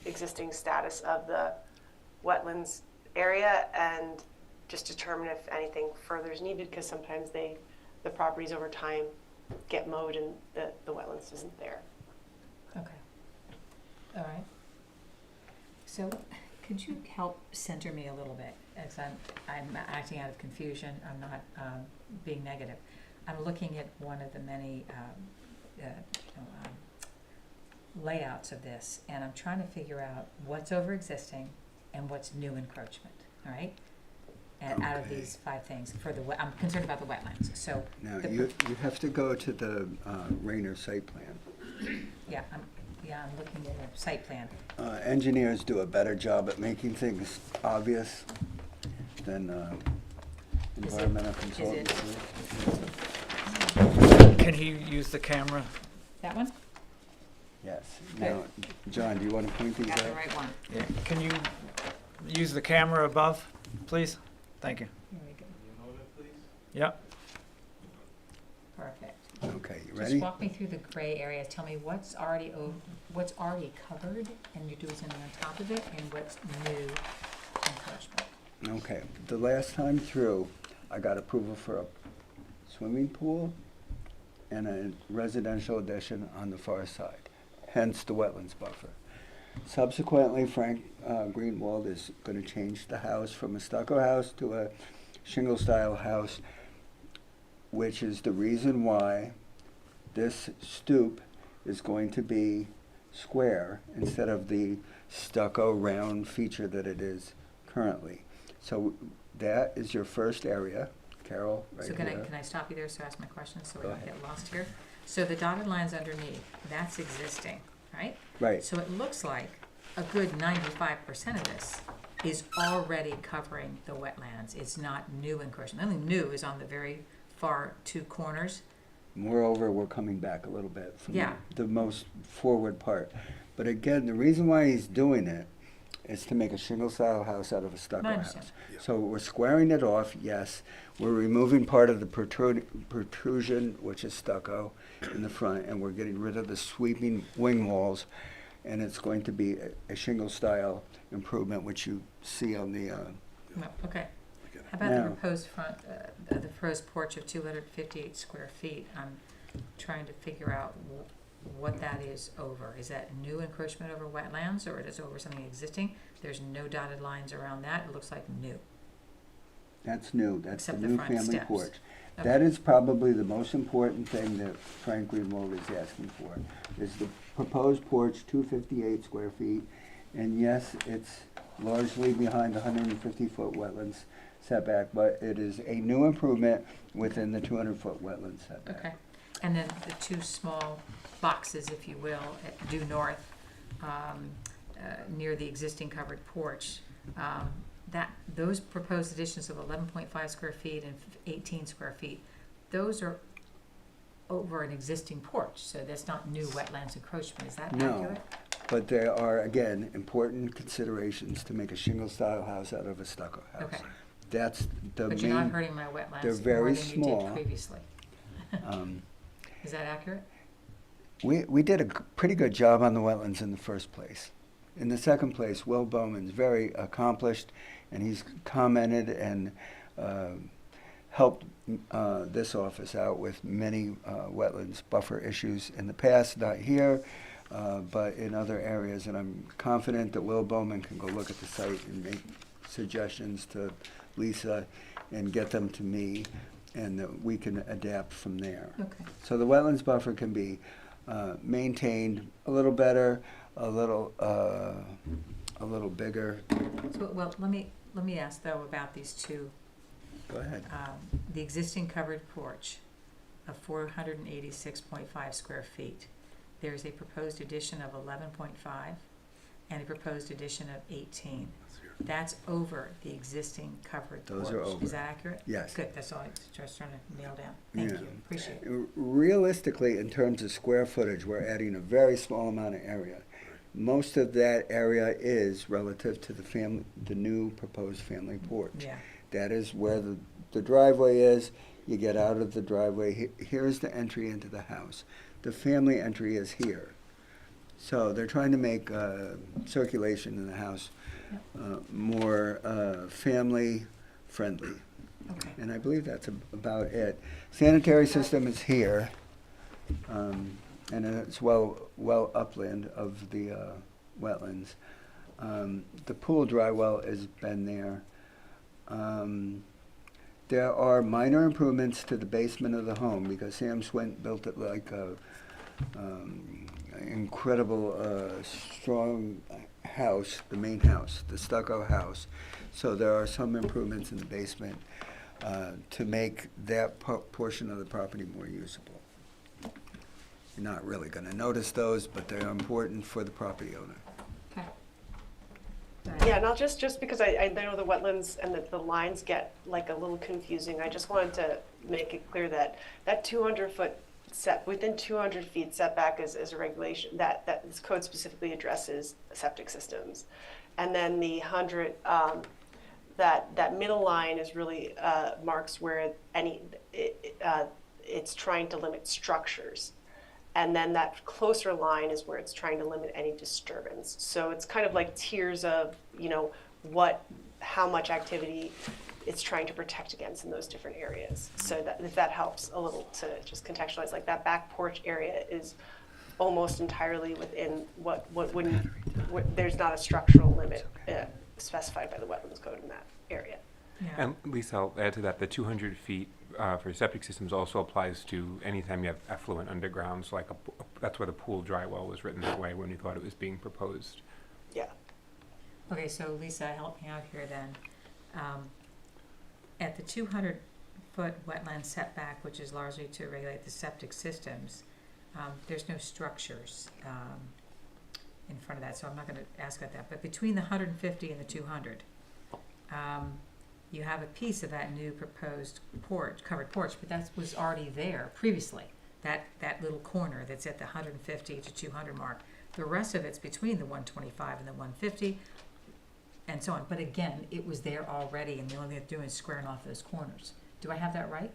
existing status of the wetlands area and just determine if anything further is needed, because sometimes the properties over time get mowed and the wetlands isn't there.
Okay. All right. So could you help center me a little bit, as I'm acting out of confusion. I'm not being negative. I'm looking at one of the many layouts of this, and I'm trying to figure out what's over existing and what's new encroachment. All right. And out of these 5 things, I'm concerned about the wetlands. So
now you have to go to the Rayner site plan.
Yeah, I'm looking at a site plan.
Engineers do a better job at making things obvious than environmental consultants.
Can he use the camera?
That one?
Yes. Now, John, do you want to point these
Got
out?
the right one.
Yeah. Can you use the camera above, please? Thank you.
Here we go.
Yep.
Perfect.
Okay, you ready?
Just walk me through the gray areas. Tell me what's already covered, and you're doing something on top of it, and what's new encroachment.
Okay. The last time through, I got approval for a swimming pool and a residential addition on the far side, hence the wetlands buffer. Subsequently, Frank Greenwald is going to change the house from a stucco house to a shingle-style house, which is the reason why this stoop is going to be square instead of the stucco round feature that it is currently. So that is your first area, Carol, right
So
here.
can I stop you there, so ask my question, so we
Go
don't
ahead.
get lost here? So the dotted lines underneath, that's existing, right?
Right.
So it looks like a good 95% of this is already covering the wetlands. It's not new encroachment. The only new is on the very far two corners.
Moreover, we're coming back a little bit from
Yeah.
the most forward part. But again, the reason why he's doing it is to make a shingle-style house out of a stucco
I understand.
house. So we're squaring it off, yes. We're removing part of the protrusion, which is stucco, in the front, and we're getting rid of the sweeping wing walls, and it's going to be a shingle-style improvement, which you see on the,
No, okay. How about
Now-
the proposed front, the proposed porch of 258 square feet? I'm trying to figure out what that is over. Is that new encroachment over wetlands, or it is over something existing? There's no dotted lines around that. It looks like new.
that's new, that's the
Except the
new
front
family
steps.
porch.
Okay.
That is probably the most important thing that Frank Greenwald is asking for, is the proposed porch, 258 square feet. And yes, it's largely behind the 150-foot wetlands setback, but it is a new improvement within the 200-foot wetland setback.
Okay. And then the two small boxes, if you will, due north, near the existing covered porch, those proposed additions of 11.5 square feet and 18 square feet, those are over an existing porch, so that's not new wetlands encroachment. Is that
No.
accurate?
But there are, again, important considerations to make a shingle-style house out of a stucco house.
Okay.
That's the
But you're not
main,
hurting my wetlands
they're
more
very
than you
small.
did previously.
um,
Is that accurate?
we did a pretty good job on the wetlands in the first place. In the second place, Will Bowman's very accomplished, and he's commented and helped this office out with many wetlands buffer issues in the past, not here, but in other areas. And I'm confident that Will Bowman can go look at the site and make suggestions to Lisa and get them to me, and that we can adapt from there.
Okay.
So the wetlands buffer can be maintained a little better, a little bigger.
So, well, let me ask though about these two.
Go ahead.
The existing covered porch of 486.5 square feet. There's a proposed addition of 11.5 and a proposed addition of 18. That's over the existing covered porch.
Those are over.
Is that accurate?
Yes.
Good, that's all I was just trying to nail down. Thank
Yeah.
you, appreciate it.
Realistically, in terms of square footage, we're adding a very small amount of area. Most of that area is relative to the new proposed family porch.
Yeah,
That is where the driveway is. You get out of the driveway. Here's the entry into the house. The family entry is here. So they're trying to make circulation in the house more family friendly.
okay.
And I believe that's about it. Sanitary system is here, and it's well upland of the wetlands. The pool dry well has been there. There are minor improvements to the basement of the home because Sam Swint built it like a incredible strong house, the main house, the stucco house. So there are some improvements in the basement to make that portion of the property more usable. You're not really going to notice those, but they're important for the property owner.
Okay.
Yeah, not just because I know the wetlands and the lines get like a little confusing. I just wanted to make it clear that 200-foot within 200 feet setback is a regulation that this code specifically addresses septic systems. And then the 100, that middle line is really marks where it's trying to limit structures. And then that closer line is where it's trying to limit any disturbance. So it's kind of like tiers of, how much activity it's trying to protect against in those different areas. So that if that helps a little to just contextualize, like that back porch area is almost entirely within what wouldn't there's not a structural limit specified by the wetlands code in that area.
Yeah.
And Lisa, I'll add to that, the 200 feet for septic systems also applies to anytime you have effluent underground, so like that's why the pool dry well was written that way when we thought it was being proposed.
Yeah.
Okay, so Lisa, help me out here then. At the 200-foot wetland setback, which is largely to regulate the septic systems, there's no structures in front of that, so I'm not going to ask about that. But between the 150 and the 200, you have a piece of that new proposed covered porch, but that was already there previously. That little corner that's at the 150 to 200 mark. The rest of it's between the 125 and the 150, and so on. But again, it was there already, and the only thing it's doing is squaring off those corners. Do I have that right?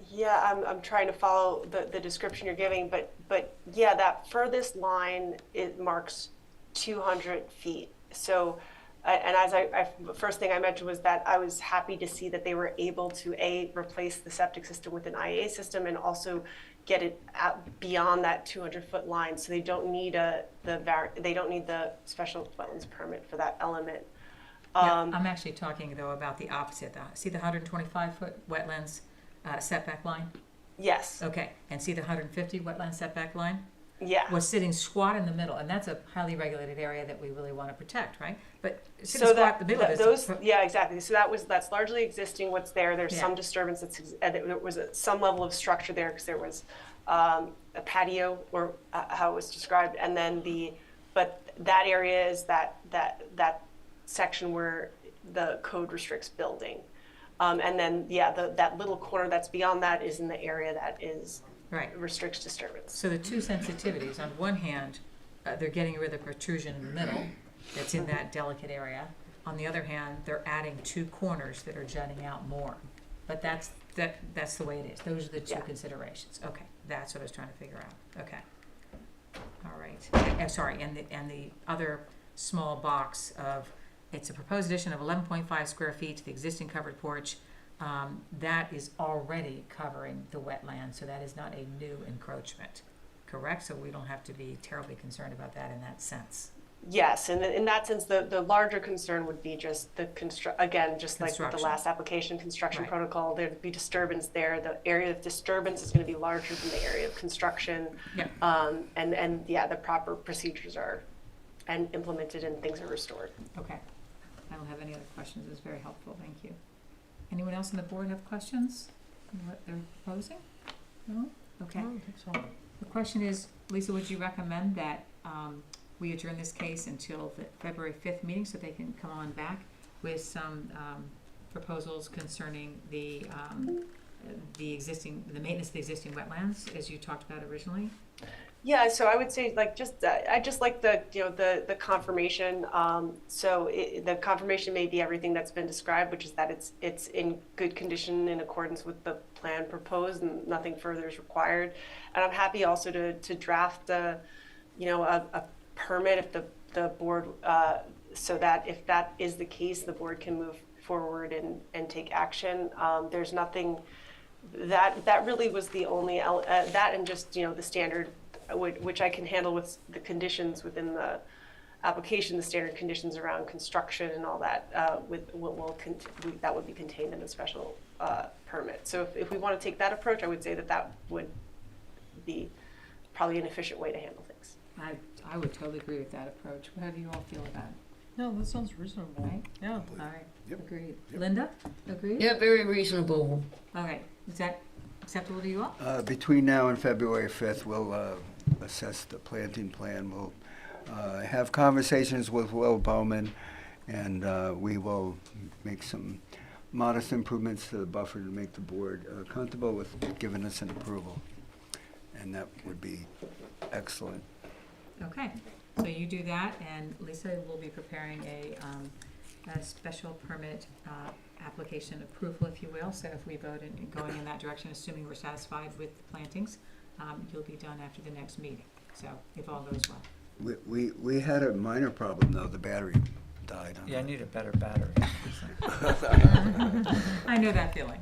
Yeah, I'm trying to follow the description you're giving, but yeah, that furthest line, it marks 200 feet. So, and as the first thing I mentioned was that I was happy to see that they were able to replace the septic system with an IAA system and also get it out beyond that 200-foot line. So they don't need they don't need the special wetlands permit for that element.
Yeah, I'm actually talking though about the opposite. See the 125-foot wetlands setback line?
Yes.
Okay, and see the 150 wetland setback line?
Yeah.
Was sitting squat in the middle, and that's a highly regulated area that we really want to protect, right? But sitting
So
squat in the middle
yeah, exactly. So that's largely existing. What's there? There's
Yeah.
some disturbance. There was some level of structure there because there was a patio, or how it was described, and then but that area is that section where the code restricts building, and then that little corner that's beyond that is in the area that is.
Right.
Restricts disturbance.
So the two sensitivities, on one hand, they're getting rid of the protrusion in the middle that's in that delicate area. On the other hand, they're adding two corners that are jutting out more. But that's the way it is. Those are the two considerations. Okay, that's what I was trying to figure out. Okay. All right. Sorry, and the other small box of, it's a proposed addition of 11.5 square feet to the existing covered porch. That is already covering the wetland, so that is not a new encroachment, correct? So we don't have to be terribly concerned about that in that sense.
Yes, and in that sense, the larger concern would be just the again, just like with the last application, construction protocol, there'd be disturbance there. The area of disturbance is going to be larger than the area of construction.
Yeah.
And the proper procedures are implemented and things are restored.
Okay. I don't have any other questions. It was very helpful. Thank you. Anyone else on the board have questions on what they're proposing? No? Okay.
I don't think so.
The question is, Lisa, would you recommend that we adjourn this case until the February 5th meeting so they can come on back with some proposals concerning the maintenance of the existing wetlands as you talked about originally?
Yeah, so I would say I just like the confirmation. The confirmation may be everything that's been described, which is that it's in good condition in accordance with the plan proposed and nothing further is required. And I'm happy also to draft a permit if the board, so that if that is the case, the board can move forward and take action. There's nothing that really was the only that and just the standard. Which I can handle with the conditions within the application, the standard conditions around construction and all that, that would be contained in a special permit. So if we want to take that approach, I would say that would be probably an efficient way to handle things.
I would totally agree with that approach. How do you all feel about it?
No, that sounds reasonable.
Right?
Yeah.
All right.
Yep.
Agreed.
Yep.
Linda? Agreed?
Yeah, very reasonable.
All right. Is that acceptable to you all?
Between now and February 5th, we'll assess the planting plan. We'll have conversations with Will Bowman, and we will make some modest improvements to the buffer to make the board comfortable with giving us an approval. And that would be excellent.
Okay. So you do that, and Lisa will be preparing a special permit application approval, if you will. So if we vote in going in that direction, assuming we're satisfied with the plantings, you'll be done after the next meeting. So if all goes well.
We had a minor problem, though. The battery died on
Yeah, I
it.
need a better battery.
I know that feeling.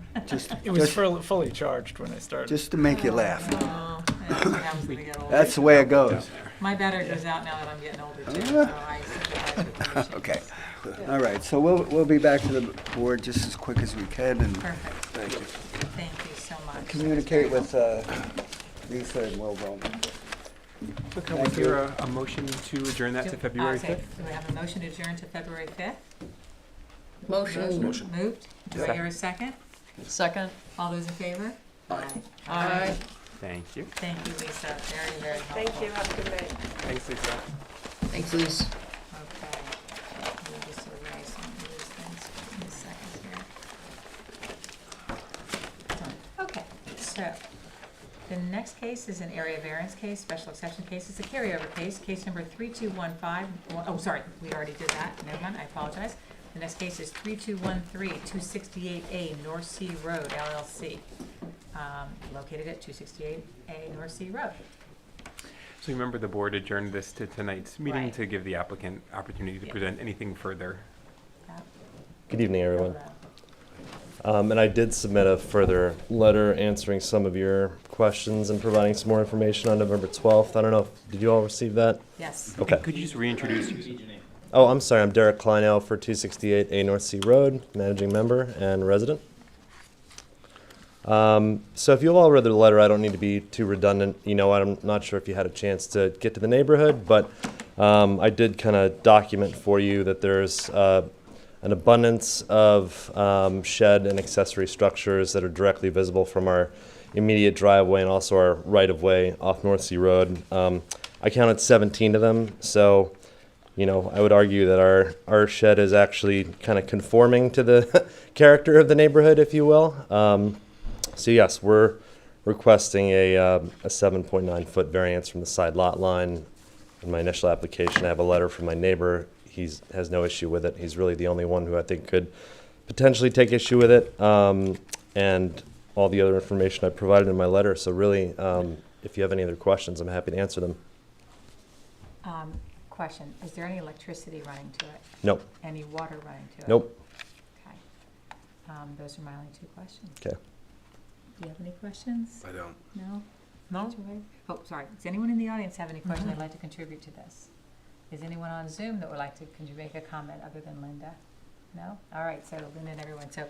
It was fully charged when I started.
Just to make you laugh.
Oh, that's what happens when we get older.
That's the way it goes.
My battery goes out now that I'm getting older too, so I sympathize with your issues.
Okay. All right, so we'll be back to the board just as quick as we can and
Perfect.
Thank you.
Thank you so much.
communicate with Lisa and Will Bowman.
So can we hear a motion to adjourn that to February 5th?
Do we have a motion to adjourn to February 5th?
Motion.
Motion.
Moved. Do I hear a second?
Second.
All those in favor? Aye.
Aye.
Thank you.
Thank you, Lisa. Very, very helpful.
Thank you, have a good night.
Thanks, Lisa.
Thanks, Lise.
Okay. Let me just erase some of these things in a second here. Okay, so the next case is an area variance case, special exception case. It's a carryover case, case number 3215. Oh, sorry, we already did that. Never mind, I apologize. The next case is 3213, 268A North Sea Road, LLC, located at 268A North Sea Road.
So remember, the board adjourned this to tonight's meeting
Right.
to give the applicant opportunity to
Yeah.
present anything further.
Good evening, everyone. And I did submit a further letter answering some of your questions and providing some more information on November 12th. I don't know, did you all receive that?
Yes.
Okay.
Could you just reintroduce yourself?
Repeat your name.
Oh, I'm sorry, I'm Derek Kleinell for 268A North Sea Road, managing member and resident. So if you've all read the letter, I don't need to be too redundant. You know, I'm not sure if you had a chance to get to the neighborhood, but I did kind of document for you that there's an abundance of shed and accessory structures that are directly visible from our immediate driveway and also our right-of-way off North Sea Road. I counted 17 of them, so you know, I would argue that our shed is actually kind of conforming to the character of the neighborhood, if you will. So yes, we're requesting a 7.9-foot variance from the side lot line. In my initial application, I have a letter from my neighbor. He has no issue with it. He's really the only one who I think could potentially take issue with it. And all the other information I provided in my letter. So really, if you have any other questions, I'm happy to answer them.
Question, is there any electricity running to it?
Nope.
Any water running to it?
Nope.
Okay. Those are my only two questions.
Okay.
Do you have any questions?
I don't.
No?
No?
Joy? Oh, sorry. Does anyone in the audience have any questions they'd like to contribute to this? Is anyone on Zoom that would like to make a comment other than Linda? No? All right, so Linda and everyone. So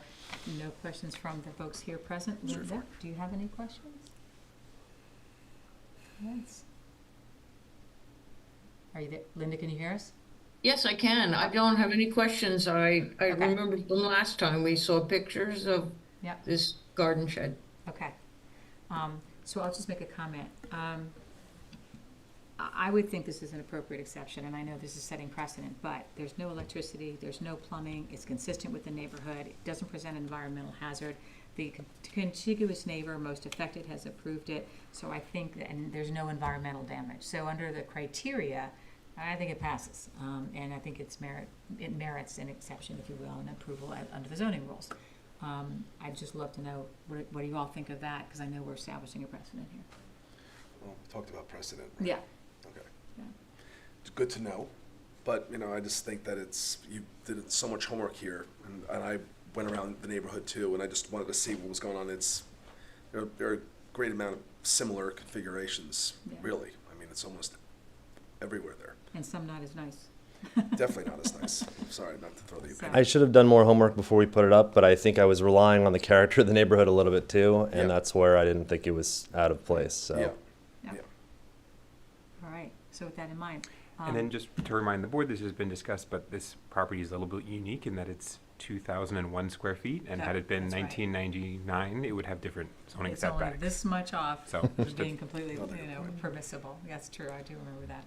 no questions from the folks here present. Linda, do you have any questions? Yes. Are you there? Linda, can you hear us?
Yes, I can. I don't have any questions. I
Okay.
remember the last time we saw pictures of
Yep.
this garden shed.
Okay. So I'll just make a comment. I would think this is an appropriate exception, and I know this is setting precedent, but there's no electricity, there's no plumbing, it's consistent with the neighborhood, it doesn't present an environmental hazard. The contiguous neighbor most affected has approved it, so I think, and there's no environmental damage. So under the criteria, I think it passes, and I think it merits an exception, if you will, and approval under the zoning rules. I'd just love to know, what do you all think of that? Because I know we're establishing a precedent here.
Well, we talked about precedent. Right?
Yeah.
Okay.
Yeah.
It's good to know, but, you know, I just think that you did so much homework here, and I went around the neighborhood too, and I just wanted to see what was going on. There are a great amount of similar configurations,
Yeah.
really. I mean, it's almost everywhere there.
And some not as nice.
Definitely not as nice. Sorry, not to throw the opinion.
I should have done more homework before we put it up, but I think I was relying on the character of the neighborhood a little bit too, and
Yeah.
that's where I didn't think it was out of place. So.
Yeah.
Yeah.
Yeah.
All right, so with that in mind.
And then just to remind the board, this has been discussed, but this property is a little bit unique in that it's 2,001 square feet, and had it been
That's right.
1999, it would have different zoning
It's only
setbacks.
this much off
So,
from
just to-
being completely, permissible. That's true, I do remember that.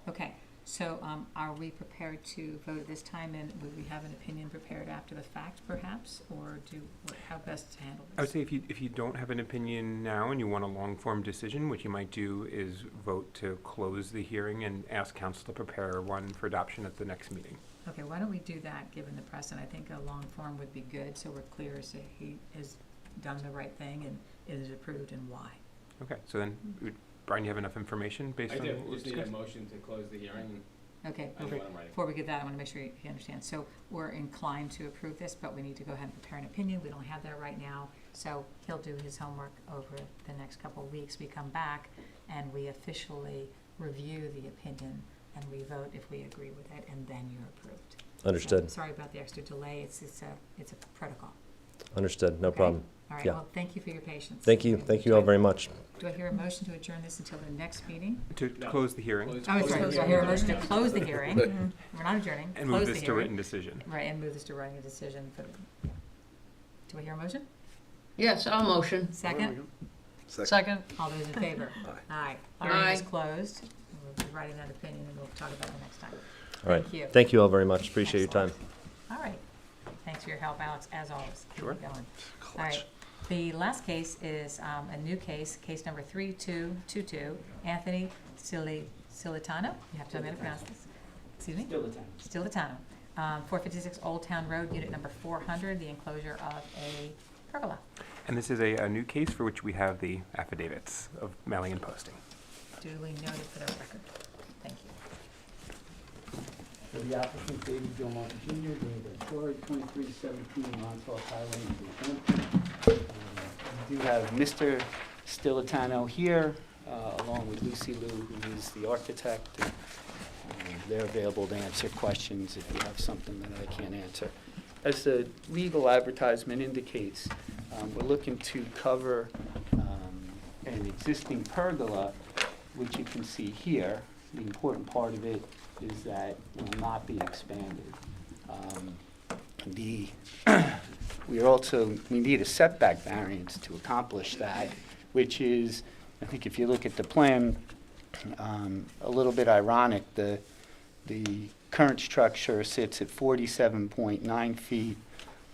Okay, so are we prepared to vote at this time, and would we have an opinion prepared after the fact, perhaps? Or how best to handle this?
I would say if you don't have an opinion now and you want a long-form decision, what you might do is vote to close the hearing and ask council to prepare one for adoption at the next meeting.
Okay, why don't we do that, given the precedent? I think a long form would be good, so we're clear as to he has done the right thing and it is approved and why.
Okay, so then, Brian, you have enough information based
I
on
do,
what was
just need a
discussed?
motion to close the hearing.
Okay,
I know what I'm writing.
before we get that, I want to make sure he understands. So we're inclined to approve this, but we need to go ahead and prepare an opinion. We don't have that right now. So he'll do his homework over the next couple of weeks. We come back and we officially review the opinion, and we vote if we agree with it, and then you're approved.
Understood.
So, sorry about the extra delay. It's a protocol.
Understood. No
Okay?
problem.
All right,
Yeah.
well, thank you for your patience.
Thank you. Thank you all very much.
Do I hear a motion to adjourn this until the next meeting?
To close the hearing
Oh, sorry, do I hear a motion to close the hearing? We're not adjourning.
and
Close
move
the
this to
hearing.
written decision.
Right, and move this to writing a decision for, do I hear a motion?
Yes, I'll motion.
Second?
Second.
All those in favor? Aye. Hearing is closed. We'll be writing that opinion, and we'll talk about it next time.
All right.
Thank you.
Thank you all very much. Appreciate your time.
All right. Thanks for your help, Alex, as always. Keep
Sure.
it going. All right. The last case is a new case, case number 3222, Anthony Silitano. You have to tell me how to pronounce this. Excuse me? Stilitano. 456 Old Town Road, unit number 400, the enclosure of a pergola.
And this is a new case for which we have the affidavits of mailing and posting.
Duly noted for the record. Thank you.
For the applicant, David Gilmore Jr., David Torrey, 2317 Montauk Highway in Southampton. We do have Mr. Stilitano here, along with Lucy Liu, who is the architect. And, they're available to answer questions if you have something that I can't answer. As the legal advertisement indicates, we're looking to cover an existing pergola, which you can see here. The important part of it is that it will not be expanded. We need a setback variance to accomplish that, which is, I think if you look at the plan, a little bit ironic. The current structure sits at 47.9 feet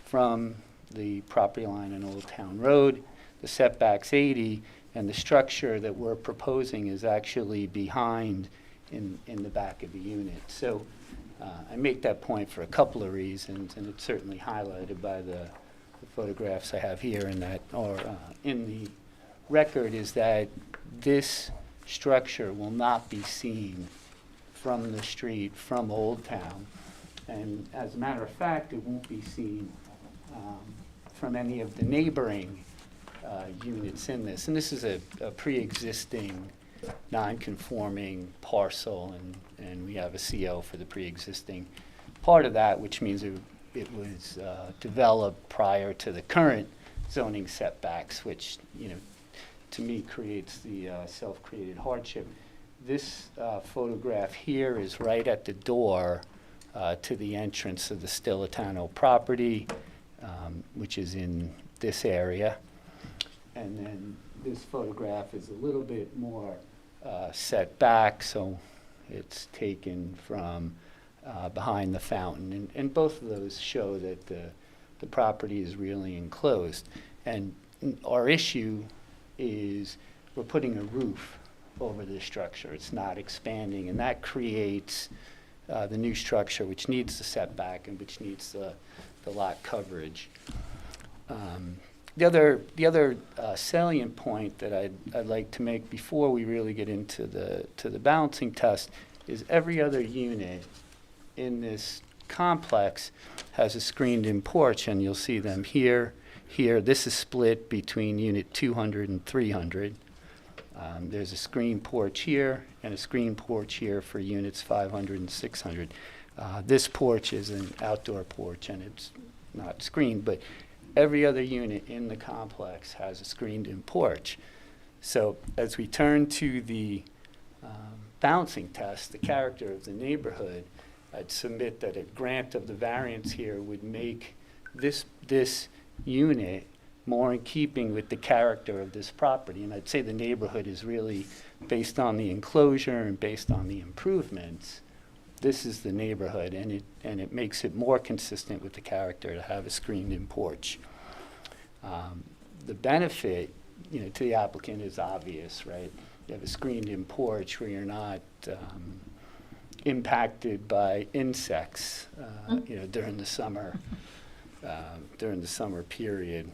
from the property line on Old Town Road. The setback's 80, and the structure that we're proposing is actually behind in the back of the unit. So I make that point for a couple of reasons, and it's certainly highlighted by the photographs I have here and that are in the record, is that this structure will not be seen from the street, from Old Town. And as a matter of fact, it won't be seen from any of the neighboring units in this. And this is a pre-existing non-conforming parcel, and we have a CO for the pre-existing part of that, which means it was developed prior to the current zoning setbacks, which, to me creates the self-created hardship. This photograph here is right at the door to the entrance of the Stilitano property, which is in this area. And then this photograph is a little bit more set back, so it's taken from behind the fountain. And both of those show that the property is really enclosed. And our issue is we're putting a roof over the structure. It's not expanding, and that creates the new structure, which needs the setback and which needs the lot coverage. The other salient point that I'd like to make before we really get into the balancing test is every other unit in this complex has a screened-in porch, and you'll see them here. This is split between unit 200 and 300. There's a screen porch here and a screen porch here for units 500 and 600. This porch is an outdoor porch, and it's not screened, but every other unit in the complex has a screened-in porch. So as we turn to the balancing test, the character of the neighborhood, I'd submit that a grant of the variance here would make this unit more in keeping with the character of this property. And I'd say the neighborhood is really based on the enclosure and based on the improvements. This is the neighborhood, and it makes it more consistent with the character to have a screened-in porch. The benefit, to the applicant is obvious, right? You have a screened-in porch where you're not impacted by insects, during the summer period.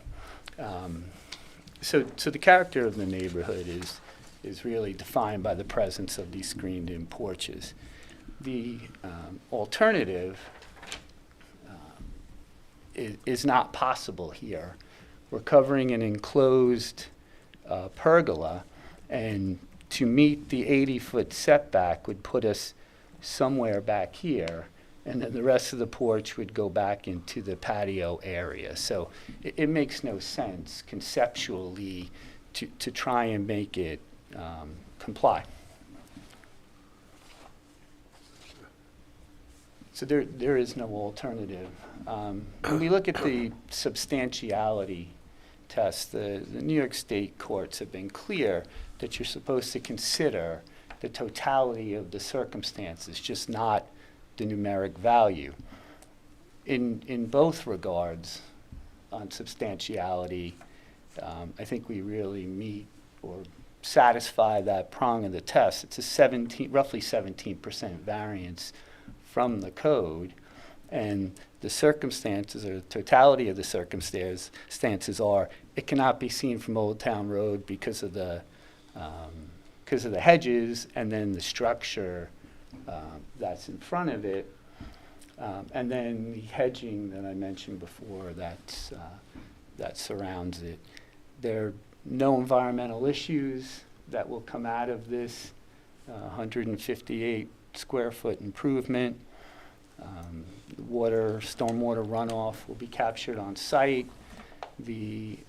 So the character of the neighborhood is really defined by the presence of these screened-in porches. The alternative is not possible here. We're covering an enclosed pergola, and to meet the 80-foot setback would put us somewhere back here, and then the rest of the porch would go back into the patio area. So it makes no sense conceptually to try and make it comply. So there is no alternative. When we look at the substantiality test, the New York State courts have been clear that you're supposed to consider the totality of the circumstances, just not the numeric value. In both regards, on substantiality, I think we really meet or satisfy that prong of the test. It's a roughly 17% variance from the code, and the circumstances or the totality of the circumstances are it cannot be seen from Old Town Road because of the hedges and then the structure that's in front of it, and then the hedging that I mentioned before that surrounds it. There are no environmental issues that will come out of this 158 square foot improvement. Stormwater runoff will be captured on site. The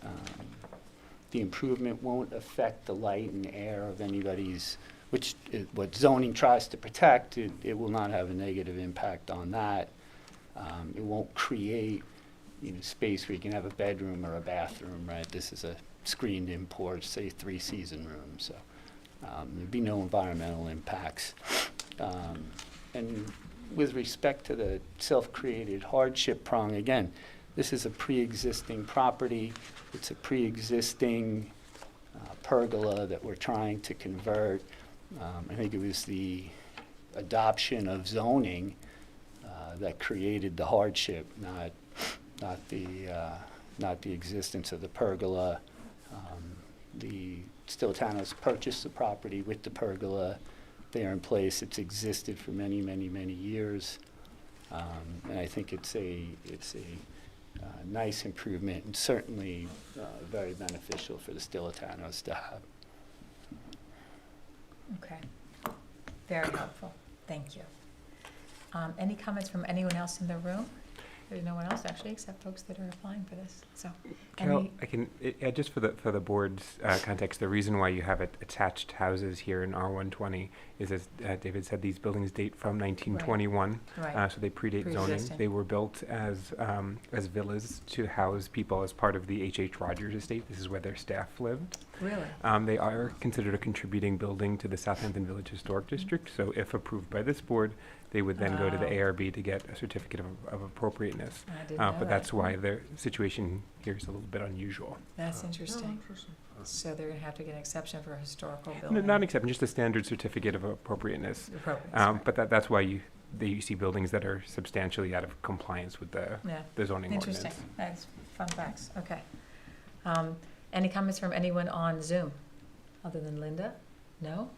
improvement won't affect the light and air of anybody's, which is what zoning tries to protect. It will not have a negative impact on that. It won't create space where you can have a bedroom or a bathroom, right? This is a screened-in porch, say 3-season room, so there'd be no environmental impacts. And with respect to the self-created hardship prong, again, this is a pre-existing property. It's a pre-existing pergola that we're trying to convert. I think it was the adoption of zoning that created the hardship, not the existence of the pergola. The Stilitanos purchased the property with the pergola there in place. It's existed for many, many, many years, and I think it's a nice improvement and certainly very beneficial for the Stilitanos to have.
Okay, very helpful. Thank you. Any comments from anyone else in the room? There's no one else actually except folks that are applying for this. So,
Carol, just for the board's context, the reason why you have attached houses here in R120 is, as David said, these buildings date from 1921,
Right.
So they predate zoning.
Pre-existing.
They were built as villas to house people as part of the H.H. Rogers estate. This is where their staff lived.
Really?
They are considered a contributing building to the Southampton Village Historic District, so if approved by this board, they would then go to the ARB to get a certificate of appropriateness.
I didn't know
But
that.
that's why the situation here is a little bit unusual.
That's interesting. So they're going to have to get an exception for a historical building.
Not an exception, just a standard certificate of appropriateness. But that's why you see buildings that are substantially out of compliance with the zoning ordinance.
Interesting. That's fun facts. Okay. Any comments from anyone on Zoom, other than Linda? No?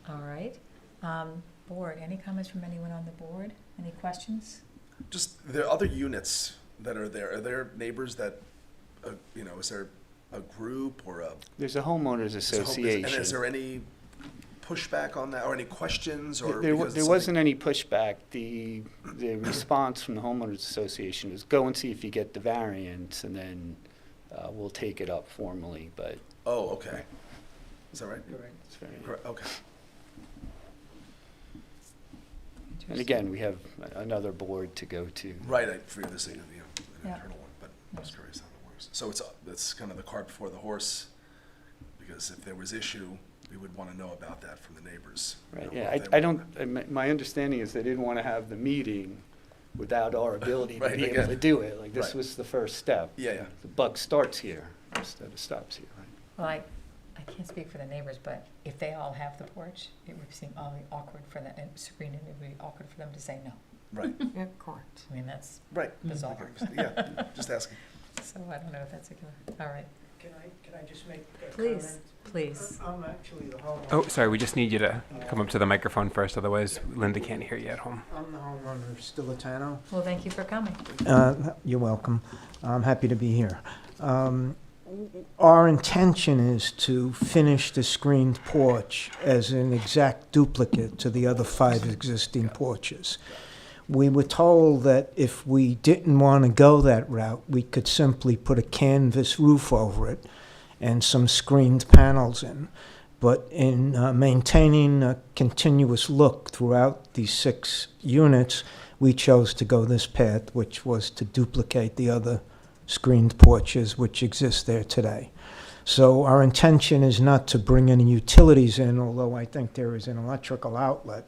All right. Board, any comments from anyone on the board? Any questions?
Just the other units that are there. Are there neighbors that, is there a group or a?
There's a homeowners association.
And is there any pushback on that, or any questions, or?
There wasn't any pushback. The response from the homeowners association was go and see if you get the variance, and then we'll take it up formally. But
oh, okay. Is that right?
Correct. It's very
Correct. Okay.
And again, we have another board to go to.
Right, I figured this thing would be an
Yeah.
internal one, but I was curious how it works. So it's kind of the cart before the horse, because if there was issue, we would want to know about that from the neighbors.
Right,
You know,
yeah,
if they
I
were-
don't, my understanding is they didn't want to have the meeting without our ability to
Right,
be
again.
able to do it. Like, this
Right.
was the first step.
Yeah.
The buck starts here instead of stops here, right?
Well, I can't speak for the neighbors, but if they all have the porch, it would seem awkward for them, and Sabrina, it would be awkward for them to say no.
Right,
Yeah, correct.
I mean, that's
right.
bizarre.
Yeah, just asking.
So I don't know if that's a good, all right.
Can I just make a
Please,
comment?
please.
I'm actually the homeowner.
Oh, sorry, we just need you to come up to the microphone first, otherwise Linda can't hear you at home.
I'm the homeowner of Stilitano.
Well, thank you for coming.
You're welcome. I'm happy to be here. our intention is to finish the screened porch as an exact duplicate to the other 5 existing porches. We were told that if we didn't want to go that route, we could simply put a canvas roof over it and some screened panels in. But in maintaining a continuous look throughout these 6 units, we chose to go this path, which was to duplicate the other screened porches which exist there today. So our intention is not to bring any utilities in, although I think there is an electrical outlet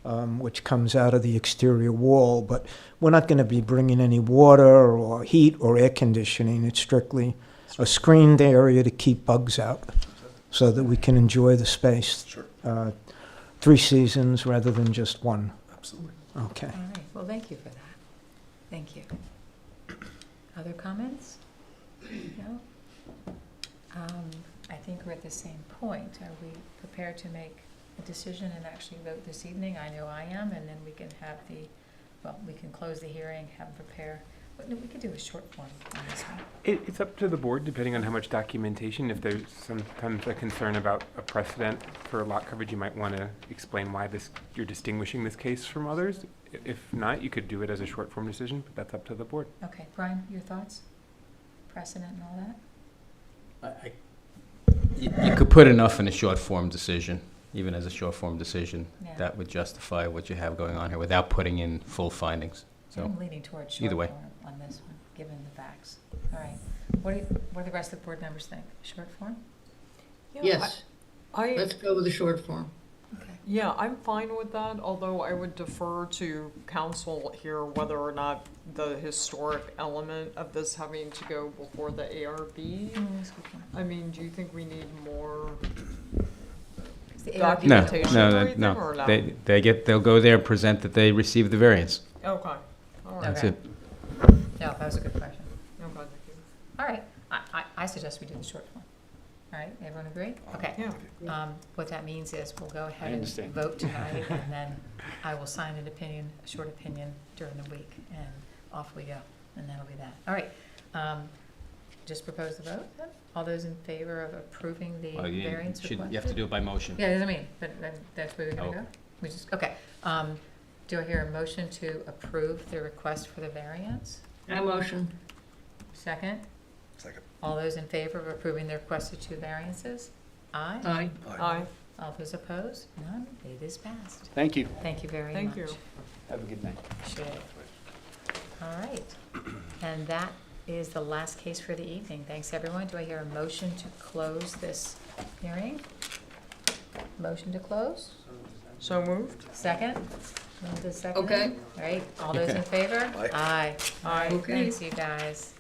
which comes out of the exterior wall, but we're not going to be bringing any water or heat or air conditioning. It's strictly a screened area to keep bugs out so that we can enjoy the space.
Sure.
3 seasons rather than just 1.
Absolutely.
Okay.
All right, well, thank you for that. Thank you. Other comments? No? I think we're at the same point. Are we prepared to make a decision and actually vote this evening? I know I am, and then we can have we can close the hearing, have them prepare. But no, we could do a short form on this one.
It's up to the board, depending on how much documentation. If there's sometimes a concern about a precedent for lot coverage, you might want to explain why you're distinguishing this case from others. If not, you could do it as a short form decision, but that's up to the board.
Okay, Brian, your thoughts? Precedent and all that?
You could put enough in a short form decision, even as a short form decision,
Yeah.
that would justify what you have going on here without putting in full findings. So
I'm leaning towards short
either way.
form on this one, given the facts. All right. What do the rest of the board members think? Short form?
Yes,
I,
let's go with the short form.
Okay.
yeah, I'm fine with that, although I would defer to council here whether or not the historic element of this having to go before the ARB.
That's a good point.
I mean, do you think we need more
Is the ARB
documentation or
No,
anything,
no,
or
no.
no?
They'll go there and present that they received the variance.
Okay, all right.
That's
Okay.
it.
No, that was a good question.
Okay, thank you.
All right, I suggest we do the short form. All right, everyone agree? Okay.
Yeah.
What that means is we'll go ahead
I
and
understand.
vote tonight, and then I will sign an opinion, a short opinion during the week, and off we go, and that'll be that. All right, just propose the vote then? All those in favor of approving the variance request?
You have to do it by motion.
Yeah, that's what I mean, but that's where we're gonna go?
Okay.
We just, okay. Do I hear a motion to approve the request for the variance?
I motion.
Second?
Second.
All those in favor of approving the requested 2 variances? Aye.
Aye.
Aye.
All those opposed? None. It is passed.
Thank you.
Thank you very much.
Thank you.
Have a good night.
Appreciate it. All right. And that is the last case for the evening. Thanks, everyone. Do I hear a motion to close this hearing? Motion to close?
So moved?
Second? Moved to second?
Okay.
All right. All those in favor?
Aye.
Aye.
Aye.
Okay.
Thanks, you guys.